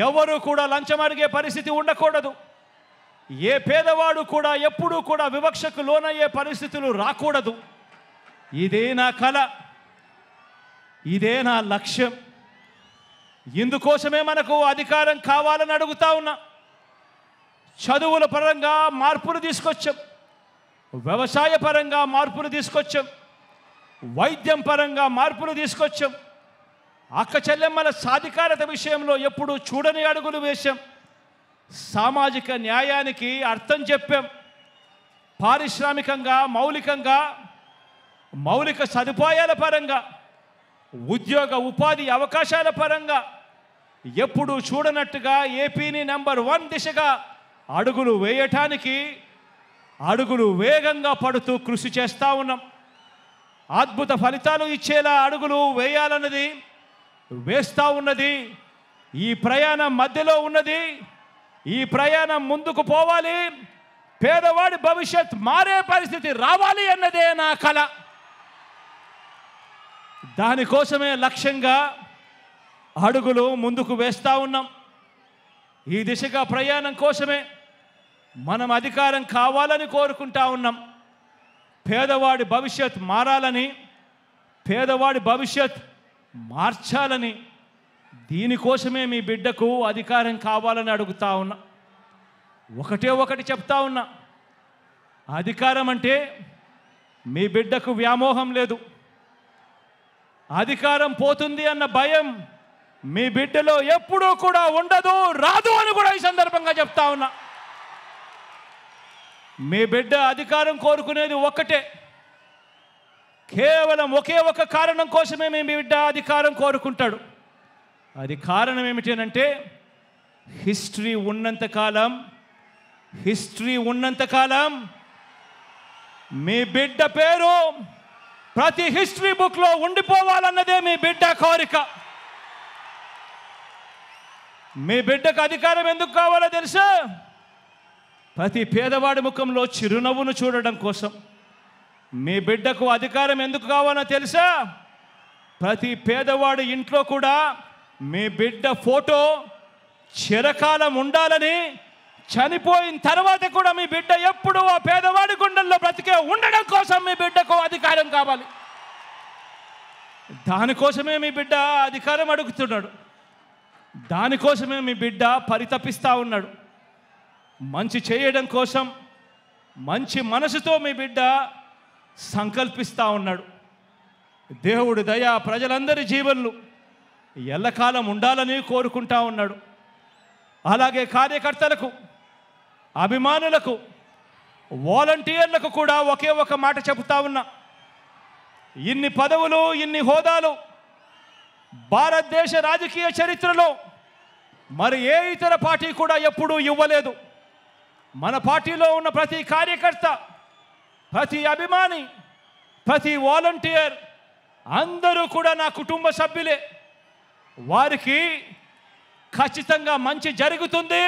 ఎవరు కూడా లంచం అడిగే పరిస్థితి ఉండకూడదు. ఏ పేదవాడు కూడా ఎప్పుడూ కూడా వివక్షకు లోనయ్యే పరిస్థితులు రాకూడదు. ఇదే నా కల, ఇదే నా లక్ష్యం. ఇందుకోసమే మనకు అధికారం కావాలని అడుగుతా ఉన్నా. చదువుల పరంగా మార్పులు తీసుకొచ్చాం, వ్యవసాయ పరంగా మార్పులు తీసుకొచ్చాం, వైద్యం పరంగా మార్పులు తీసుకొచ్చాం, అక్క చెల్లెమ్మల సాధికారత విషయంలో ఎప్పుడు చూడని అడుగులు వేశాం, సామాజిక న్యాయానికి అర్థం చెప్పాం, పారిశ్రామికంగా మౌలిక సదుపాయాల పరంగా ఉద్యోగ ఉపాధి అవకాశాల పరంగా ఎప్పుడు చూడనట్టుగా ఏపీని నెంబర్ 1 దిశగా అడుగులు వేయటానికి అడుగులు వేగంగా పడుతూ కృషి చేస్తూ ఉన్నాం. అద్భుత ఫలితాలు ఇచ్చేలా అడుగులు వేయాలన్నది వేస్తూ ఉన్నది. ఈ ప్రయాణం మధ్యలో ఉన్నది. ఈ ప్రయాణం ముందుకు పోవాలి. పేదవాడి భవిష్యత్ మారే పరిస్థితి రావాలి అన్నదే నా కల. దానికోసమే లక్ష్యంగా అడుగులు ముందుకు వేస్తూ ఉన్నాం. ఈ దిశగా ప్రయాణం కోసమే మనం అధికారం కావాలని కోరుకుంటా ఉన్నాం. పేదవాడి భవిష్యత్ మారాలని, పేదవాడి భవిష్యత్ మార్చాలని, దీనికోసమే మీ బిడ్డకు అధికారం కావాలని అడుగుతా ఉన్నా. ఒకటి చెప్తా ఉన్నా, అధికారం అంటే మీ బిడ్డకు వ్యామోహం లేదు. అధికారం పోతుంది అన్న భయం మీ బిడ్డలో ఎప్పుడూ కూడా ఉండదు, రాదు అని కూడా ఈ సందర్భంగా చెప్తా ఉన్నా. మీ బిడ్డ అధికారం కోరుకునేది ఒక్కటే, కేవలం ఒకే ఒక కారణం కోసమే మీ బిడ్డ అధికారం కోరుకుంటాడు. అది కారణం ఏమిటంటే హిస్టరీ ఉన్నంతకాలం మీ బిడ్డ పేరు ప్రతి హిస్టరీ బుక్లో ఉండిపోవాలన్నదే మీ బిడ్డ కోరిక. మీ బిడ్డకు అధికారం ఎందుకు కావాలో తెలుసా? ప్రతి పేదవాడి ముఖంలో చిరునవ్వును చూడడం కోసం. మీ బిడ్డకు అధికారం ఎందుకు కావాలో తెలుసా? ప్రతి పేదవాడి ఇంట్లో కూడా మీ బిడ్డ ఫోటో చిరకాలం ఉండాలని, చనిపోయిన తర్వాత కూడా మీ బిడ్డ ఎప్పుడూ ఆ పేదవాడి గుండెల్లో బ్రతికే ఉండడం కోసం మీ బిడ్డకు అధికారం కావాలి. దానికోసమే మీ బిడ్డ అధికారం అడుగుతున్నాడు. దానికోసమే మీ బిడ్డ పరితపిస్తూ ఉన్నాడు. మంచి చేయడం కోసం మంచి మనసుతో మీ బిడ్డ సంకల్పిస్తూ ఉన్నాడు. దేవుడి దయ ప్రజలందరి జీవన్లు ఎల్లకాలం ఉండాలని కోరుకుంటా ఉన్నాడు. అలాగే కార్యకర్తలకు, అభిమానులకు, వాలంటీర్లకు కూడా ఒకే ఒక మాట చెబుతా ఉన్నా. ఇన్ని పదవులు, ఇన్ని హోదాలు భారతదేశ రాజకీయ చరిత్రలో మరి ఏ ఇతర పార్టీ కూడా ఎప్పుడూ ఇవ్వలేదు. మన పార్టీలో ఉన్న ప్రతి కార్యకర్త, ప్రతి అభిమాని, ప్రతి వాలంటీర్ అందరూ కూడా నా కుటుంబ సభ్యులే. వారికి ఖచ్చితంగా మంచి జరుగుతుంది,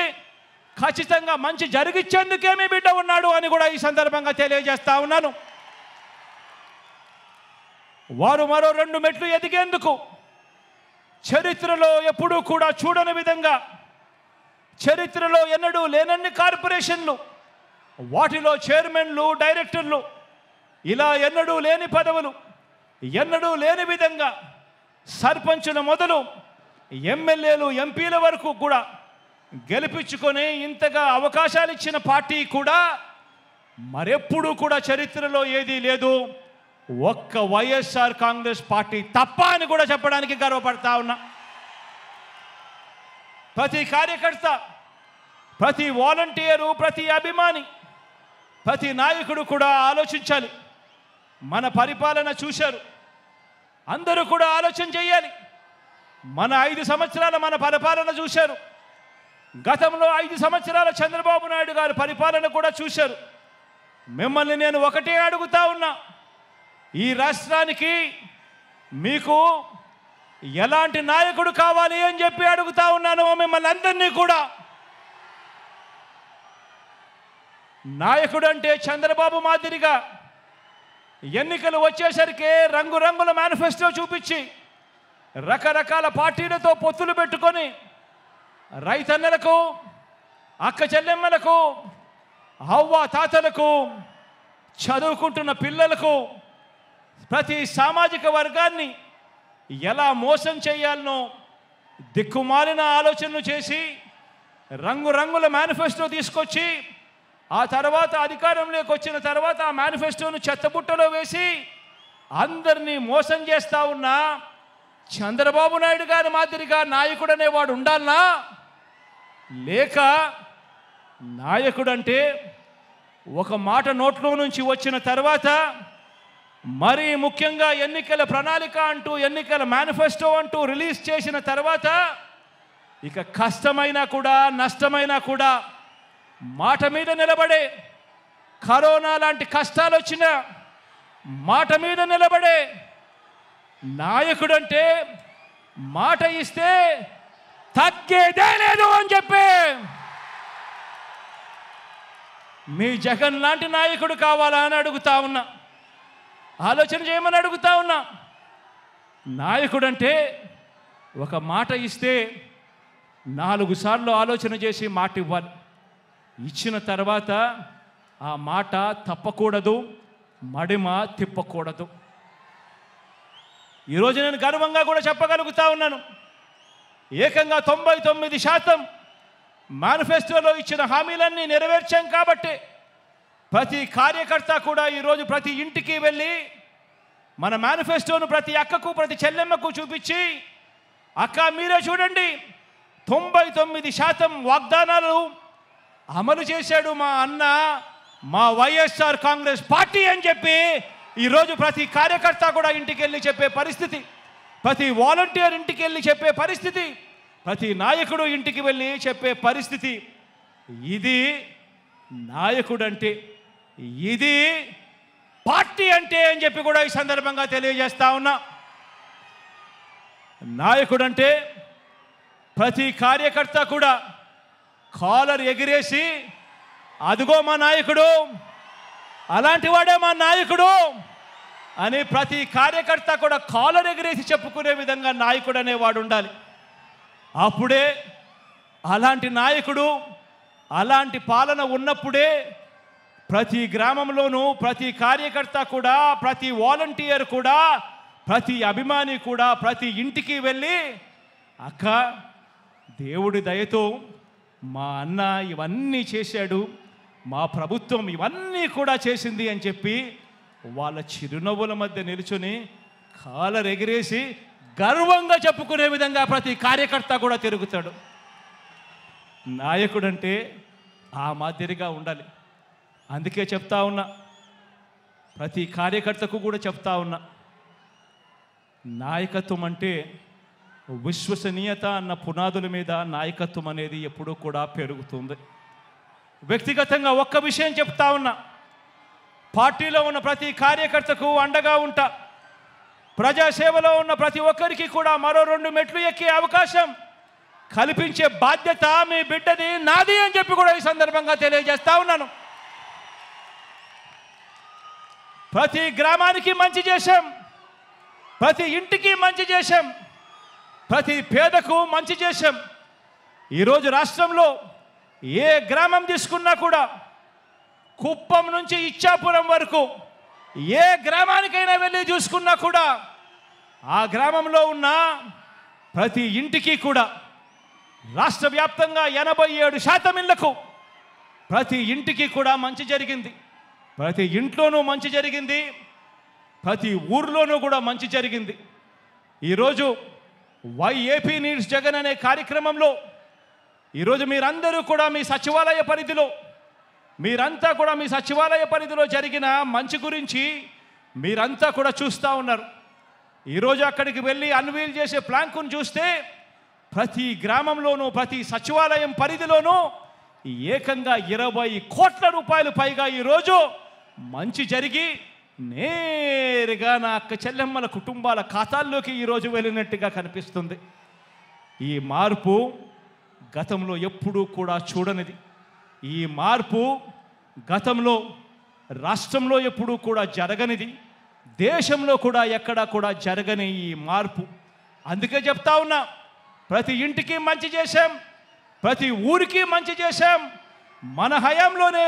ఖచ్చితంగా మంచి జరిగించేందుకే మీ బిడ్డ ఉన్నాడు అని కూడా ఈ సందర్భంగా తెలియజేస్తా ఉన్నాను. వారు మరో 2 మెట్లు ఎదిగేందుకు చరిత్రలో ఎప్పుడూ కూడా చూడని విధంగా, చరిత్రలో ఎన్నడూ లేనన్ని కార్పొరేషన్లు, వాటిలో చైర్మన్లు, డైరెక్టర్లు, ఇలా ఎన్నడూ లేని పదవులు, ఎన్నడూ లేని విధంగా సర్పంచుల మొదలు ఎమ్మెల్యేలు, ఎంపీల వరకు కూడా గెలిపించుకొని ఇంతగా అవకాశాలు ఇచ్చిన పార్టీ కూడా మరెప్పుడూ కూడా చరిత్రలో ఏదీ లేదు, ఒక్క వైఎస్ఆర్ కాంగ్రెస్ పార్టీ తప్ప అని కూడా చెప్పడానికి గర్వపడతా ఉన్నా. ప్రతి కార్యకర్త, ప్రతి వాలంటీరు, ప్రతి అభిమాని, ప్రతి నాయకుడు కూడా ఆలోచించాలి. మన పరిపాలన చూశారు, అందరూ కూడా ఆలోచన చేయాలి. మన 5 సంవత్సరాల మన పరిపాలన చూశారు. గతంలో 5 సంవత్సరాల చంద్రబాబు నాయుడు గారి పరిపాలన కూడా చూశారు. మిమ్మల్ని నేను ఒకటే అడుగుతా ఉన్నా, ఈ రాష్ట్రానికి మీకు ఎలాంటి నాయకుడు కావాలి అని చెప్పి అడుగుతా ఉన్నాను మిమ్మల్ని అందరినీ కూడా. నాయకుడు అంటే చంద్రబాబు మాదిరిగా ఎన్నికలు వచ్చేసరికి రంగురంగుల మేనిఫెస్టో చూపించి రకరకాల పార్టీలతో పొత్తులు పెట్టుకొని రైతన్నలకు, అక్క చెల్లెమ్మలకు, అవ్వ తాతలకు, చదువుకుంటున్న పిల్లలకు, ప్రతి సామాజిక వర్గాన్ని ఎలా మోసం చేయాలనో దిక్కుమాలిన ఆలోచనలు చేసి రంగురంగుల మేనిఫెస్టో తీసుకొచ్చి ఆ తర్వాత అధికారంలోకి వచ్చిన తర్వాత ఆ మేనిఫెస్టోను చెత్తబుట్టలో వేసి అందరినీ మోసం చేస్తూ ఉన్న చంద్రబాబు నాయుడు గారి మాదిరిగా నాయకుడు అనేవాడు ఉండాలనా? లేక నాయకుడంటే ఒక మాట నోట్లో నుంచి వచ్చిన తర్వాత మరీ ముఖ్యంగా ఎన్నికల ప్రణాళిక అంటూ ఎన్నికల మేనిఫెస్టో అంటూ రిలీజ్ చేసిన తర్వాత ఇక కష్టమైనా కూడా నష్టమైనా కూడా మాట మీద నిలబడే, కరోనా లాంటి కష్టాలు వచ్చినా మాట మీద నిలబడే నాయకుడంటే మాట ఇస్తే తగ్గేదే లేదు అని చెప్పి మీ జగన్ లాంటి నాయకుడు కావాలా అని అడుగుతా ఉన్నా. ఆలోచన చేయమని అడుగుతా ఉన్నా. నాయకుడంటే ఒక మాట ఇస్తే 4 సార్లు ఆలోచన చేసి మాట ఇవ్వాలి. ఇచ్చిన తర్వాత ఆ మాట తప్పకూడదు, మడిమ తిప్పకూడదు. ఈరోజు నేను గర్వంగా కూడా చెప్పగలుగుతా ఉన్నాను. ఏకంగా 99% మేనిఫెస్టోలో ఇచ్చిన హామీలన్నీ నెరవేర్చాం కాబట్టి ప్రతి కార్యకర్త కూడా ఈరోజు ప్రతి ఇంటికి వెళ్ళి మన మేనిఫెస్టోను ప్రతి అక్కకు ప్రతి చెల్లెమ్మకు చూపించి, అక్క మీరే చూడండి 99% వాగ్దానాలు అమలు చేశాడు మా అన్న, మా వైఎస్ఆర్ కాంగ్రెస్ పార్టీ అని చెప్పి ఈరోజు ప్రతి కార్యకర్త కూడా ఇంటికి వెళ్ళి చెప్పే పరిస్థితి, ప్రతి వాలంటీర్ ఇంటికి వెళ్ళి చెప్పే పరిస్థితి, ప్రతి నాయకుడు ఇంటికి వెళ్ళి చెప్పే పరిస్థితి. ఇది నాయకుడు అంటే, ఇది పార్టీ అంటే అని చెప్పి కూడా ఈ సందర్భంగా తెలియజేస్తా ఉన్నా. నాయకుడు అంటే ప్రతి కార్యకర్త కూడా కాలర్ ఎగిరేసి అదిగో మా నాయకుడు, అలాంటి వాడే మా నాయకుడు అని ప్రతి కార్యకర్త కూడా కాలర్ ఎగిరేసి చెప్పుకునే విధంగా నాయకుడు అనేవాడు ఉండాలి. అప్పుడే అలాంటి నాయకుడు, అలాంటి పాలన ఉన్నప్పుడే ప్రతి గ్రామంలోనూ ప్రతి కార్యకర్త కూడా, ప్రతి వాలంటీర్ కూడా, ప్రతి అభిమాని కూడా ప్రతి ఇంటికి వెళ్ళి అక్క దేవుడి దయతో మా అన్న ఇవన్నీ చేశాడు, మా ప్రభుత్వం ఇవన్నీ కూడా చేసింది అని చెప్పి వాళ్ళ చిరునవ్వుల మధ్య నిలుచుని కాలర్ ఎగిరేసి గర్వంగా చెప్పుకునే విధంగా ప్రతి కార్యకర్త కూడా తిరుగుతాడు. నాయకుడంటే ఆ మాదిరిగా ఉండాలి. అందుకే చెప్తా ఉన్నా, ప్రతి కార్యకర్తకు కూడా చెప్తా ఉన్నా, నాయకత్వం అంటే విశ్వసనీయత అన్న పునాదుల మీద నాయకత్వం అనేది ఎప్పుడూ కూడా పెరుగుతుంది. వ్యక్తిగతంగా ఒక్క విషయం చెప్తా ఉన్నా, పార్టీలో ఉన్న ప్రతి కార్యకర్తకు అండగా ఉంటా. ప్రజాసేవలో ఉన్న ప్రతి ఒక్కరికి కూడా మరో 2 మెట్లు ఎక్కే అవకాశం కల్పించే బాధ్యత మీ బిడ్డది, నాది అని చెప్పి కూడా ఈ సందర్భంగా తెలియజేస్తా ఉన్నాను. ప్రతి గ్రామానికి మంచి చేశాం, ప్రతి ఇంటికి మంచి చేశాం, ప్రతి పేదకు మంచి చేశాం. ఈరోజు రాష్ట్రంలో ఏ గ్రామం తీసుకున్నా కూడా కుప్పం నుంచి ఇచ్చాపురం వరకు ఏ గ్రామానికైనా వెళ్ళి చూసుకున్నా కూడా ఆ గ్రామంలో ఉన్న ప్రతి ఇంటికి కూడా రాష్ట్ర వ్యాప్తంగా 87% ఇళ్లకు ప్రతి ఇంటికి కూడా మంచి జరిగింది. ప్రతి ఇంట్లోనూ మంచి జరిగింది, ప్రతి ఊర్లోనూ కూడా మంచి జరిగింది. ఈరోజు వైఏపీ నీడ్స్ జగన్ అనే కార్యక్రమంలో ఈరోజు మీరందరూ కూడా మీ సచివాలయ పరిధిలో, మీరంతా కూడా మీ సచివాలయ పరిధిలో జరిగిన మంచి గురించి మీరంతా కూడా చూస్తూ ఉన్నారు. ఈరోజు అక్కడికి వెళ్ళి అన్వీల్ చేసే ప్లాంకును చూస్తే ప్రతి గ్రామంలోనూ ప్రతి సచివాలయం పరిధిలోనూ ఏకంగా 20 కోట్ల రూపాయలు పైగా ఈరోజు మంచి జరిగి నేరుగా నా అక్క చెల్లెమ్మల కుటుంబాల ఖాతాల్లోకి ఈరోజు వెళ్ళినట్టుగా కనిపిస్తుంది. ఈ మార్పు గతంలో ఎప్పుడూ కూడా చూడనిది. ఈ మార్పు గతంలో రాష్ట్రంలో ఎప్పుడూ కూడా జరగనిది, దేశంలో కూడా ఎక్కడా కూడా జరగని ఈ మార్పు. అందుకే చెప్తా ఉన్నా, ప్రతి ఇంటికి మంచి చేశాం, ప్రతి ఊరికి మంచి చేశాం. మన హయాంలోనే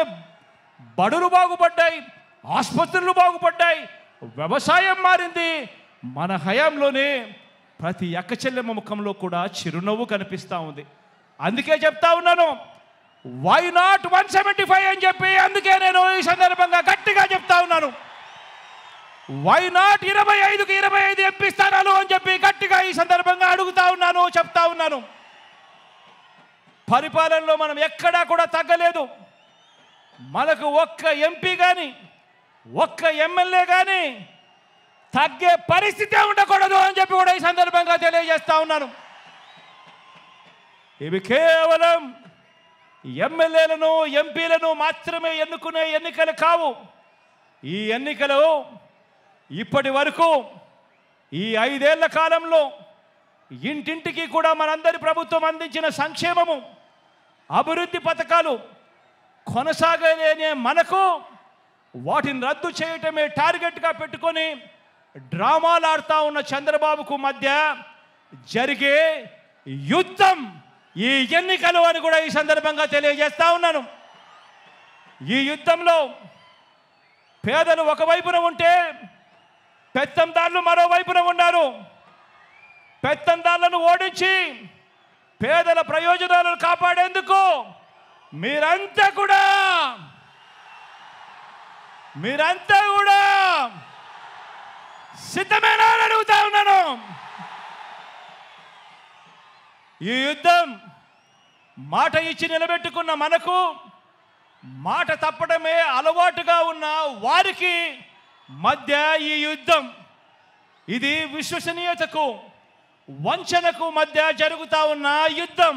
బడులు బాగుపడ్డాయి, ఆసుపత్రులు బాగుపడ్డాయి, వ్యవసాయం మారింది. మన హయాంలోనే ప్రతి అక్క చెల్లెమ్మ ముఖంలో కూడా చిరునవ్వు కనిపిస్తూ ఉంది. అందుకే చెప్తా ఉన్నాను, వై నాట్ 175 అని చెప్పి అందుకే నేను ఈ సందర్భంగా గట్టిగా చెప్తా ఉన్నాను. వై నాట్ 25కి 25 ఎంపీ స్థానాలు అని చెప్పి గట్టిగా ఈ సందర్భంగా అడుగుతా ఉన్నాను, చెప్తా ఉన్నాను. పరిపాలనలో మనం ఎక్కడా కూడా తగ్గలేదు. మనకు ఒక్క ఎంపీ కానీ ఒక్క ఎమ్మెల్యే కానీ తగ్గే పరిస్థితి ఉండకూడదు అని చెప్పి కూడా ఈ సందర్భంగా తెలియజేస్తా ఉన్నాను. ఇవి కేవలం ఎమ్మెల్యేలను ఎంపీలను మాత్రమే ఎన్నుకునే ఎన్నికలు కావు. ఈ ఎన్నికలు ఇప్పటి వరకు ఈ 5 ఏళ్ల కాలంలో ఇంటింటికి కూడా మనందరి ప్రభుత్వం అందించిన సంక్షేమము, అభివృద్ధి పథకాలు కొనసాగలేనే మనకు వాటిని రద్దు చేయటమే టార్గెట్గా పెట్టుకొని డ్రామాలు ఆడుతూ ఉన్న చంద్రబాబుకు మధ్య జరిగే యుద్ధం ఈ ఎన్నికలు అని కూడా ఈ సందర్భంగా తెలియజేస్తా ఉన్నాను. ఈ యుద్ధంలో పేదలు ఒకవైపున ఉంటే పెత్తందారులు మరోవైపున ఉన్నారు. పెత్తందారులను ఓడించి పేదల ప్రయోజనాలను కాపాడేందుకు మీరంతా కూడా సిద్ధమేనా అని అడుగుతా ఉన్నాను. ఈ యుద్ధం మాట ఇచ్చి నిలబెట్టుకున్న మనకు మాట తప్పడమే అలవాటుగా ఉన్న వారికి మధ్య ఈ యుద్ధం. ఇది విశ్వసనీయతకు వంచనకు మధ్య జరుగుతూ ఉన్న యుద్ధం.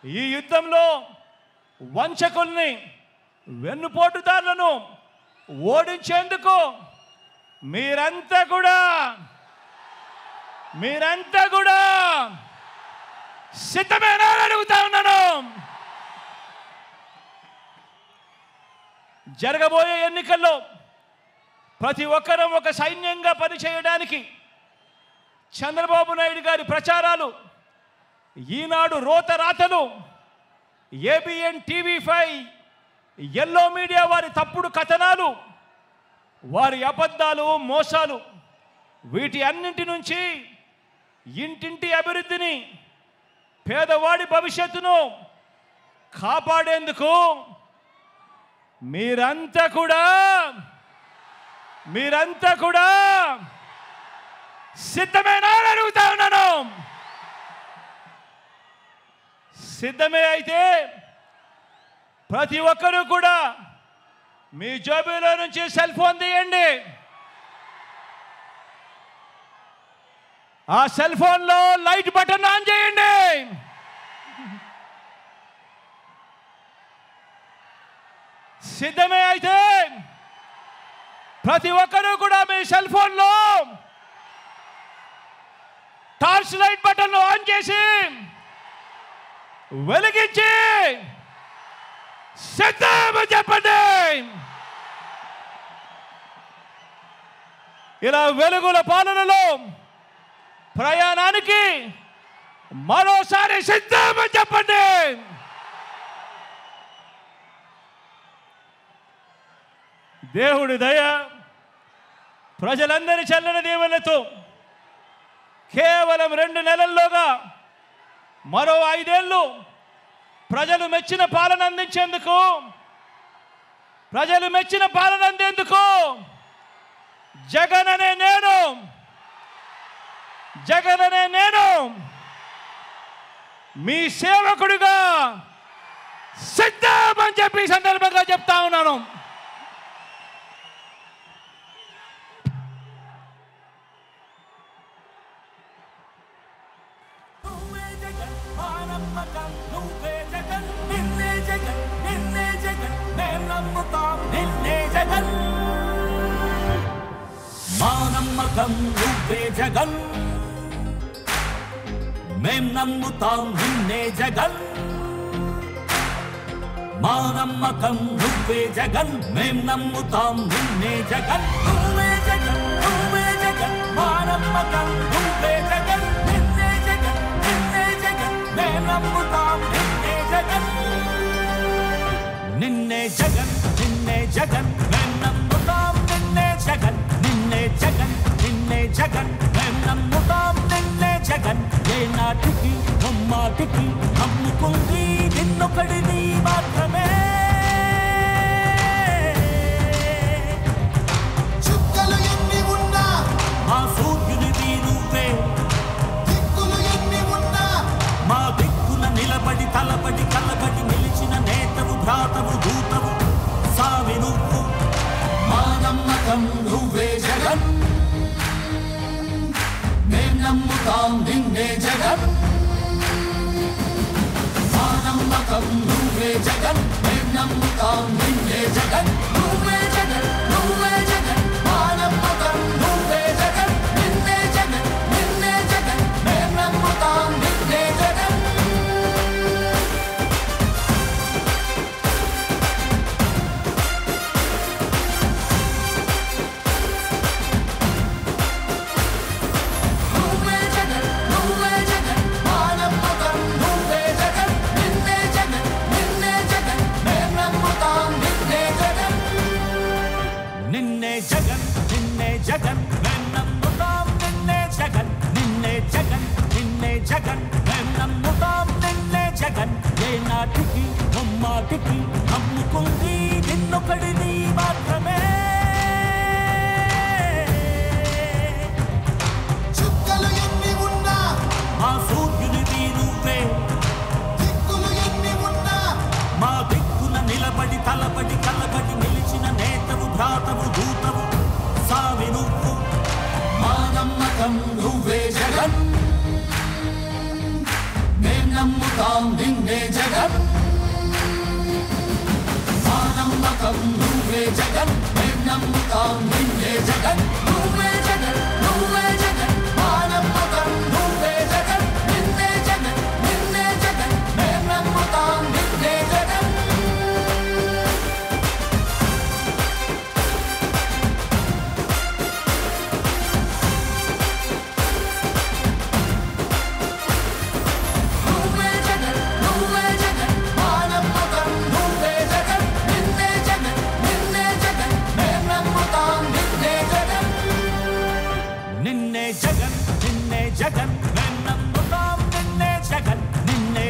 ఈ యుద్ధంలో వంచకుల్ని వెన్నుపోటుదారులను ఓడించేందుకు మీరంతా కూడా సిద్ధమేనా అని అడుగుతా ఉన్నాను. జరగబోయే ఎన్నికల్లో ప్రతి ఒక్కరూ ఒక సైన్యంగా పనిచేయడానికి చంద్రబాబు నాయుడు గారి ప్రచారాలు, ఈనాడు రోతరాతలు, ఏబిఎన్ టీవీ5, ఎల్లో మీడియా వారి తప్పుడు కథనాలు, వారి అబద్ధాలు, మోసాలు, వీటి అన్నింటి నుంచి ఇంటింటి అభివృద్ధిని, పేదవాడి భవిష్యత్తును కాపాడేందుకు మీరంతా కూడా సిద్ధమేనా అని అడుగుతా ఉన్నాను. సిద్ధమే అయితే ప్రతి ఒక్కరూ కూడా మీ జేబులో నుంచి సెల్ ఫోన్ తీయండి. ఆ సెల్ ఫోన్లో లైట్ బటన్ ఆన్ చేయండి. సిద్ధమే అయితే ప్రతి ఒక్కరూ కూడా మీ సెల్ ఫోన్లో టార్చ్ లైట్ బటన్ ఆన్ చేసి వెలిగించి సిద్ధమని చెప్పండి. ఇలా వెలుగుల పాలనలో ప్రయాణానికి మరోసారి సిద్ధమని చెప్పండి. దేవుడి దయ, ప్రజలందరి చల్లని దీవెనలతో కేవలం 2 నెలల్లోగా మరో 5 ఏళ్ళు ప్రజలు మెచ్చిన పాలన అందించేందుకు, జగన్ అనే నేను మీ సేవకుడిగా సిద్ధమని చెప్పి సందర్భంగా చెప్తా ఉన్నాను. నమ్మకం నువ్వే జగన్, మేం నమ్ముతాం నిన్నే జగన్. మా నమ్మకం నువ్వే జగన్, మేం నమ్ముతాం నిన్నే జగన్. నువ్వే జగన్, నువ్వే జగన్, మా నమ్మకం నువ్వే జగన్. నిన్నే జగన్, నిన్నే జగన్, మేం నమ్ముతాం నిన్నే జగన్. నిన్నే జగన్, నిన్నే జగన్, మేం నమ్ముతాం నిన్నే జగన్. నిన్నే జగన్, నిన్నే జగన్, మేం నమ్ముతాం నిన్నే జగన్. ఏ నాటికి ముమ్మాటికి నమ్ముకుంది నిన్నొకడిని మాత్రమే. చుక్కలు ఎన్ని ఉన్నా మా సూర్యునిది నువ్వే, దిక్కులు ఎన్ని ఉన్నా మా దిక్కున నిలబడి తలబడి కలబడి నిలిచిన నేతవు భ్రాతవు దూతవు సామి నువ్వు. మా నమ్మకం నువ్వే జగన్, మేం నమ్ముతాం నిన్నే జగన్. మా నమ్మకం నువ్వే జగన్, మేం నమ్ముతాం నిన్నే జగన్. నువ్వే జగన్, నువ్వే జగన్, మా నమ్మకం నువ్వే జగన్, నిన్నే జగన్, నిన్నే జగన్, మేం నమ్ముతాం నిన్నే జగన్. నువ్వే జగన్, నువ్వే జగన్, మా నమ్మకం నువ్వే జగన్, నిన్నే జగన్, నిన్నే జగన్, మేం నమ్ముతాం నిన్నే జగన్. నిన్నే జగన్, నిన్నే జగన్, మేం నమ్ముతాం నిన్నే జగన్, నిన్నే జగన్, నిన్నే జగన్, మేం నమ్ముతాం నిన్నే జగన్. ఏ నాటికి ముమ్మాటికి నమ్ముకుంది నిన్నొకడిని మాత్రమే. చుక్కలు ఎన్ని ఉన్నా మా సూర్యునిది నువ్వే, దిక్కులు ఎన్ని ఉన్నా మా దిక్కున నిలబడి తలబడి కలబడి నిలిచిన నేతవు భ్రాతవు దూతవు సామి నువ్వు. మా నమ్మకం నువ్వే జగన్, మేం నమ్ముతాం నిన్నే జగన్. మా నమ్మకం నువ్వే జగన్, మేం నమ్ముతాం నిన్నే జగన్.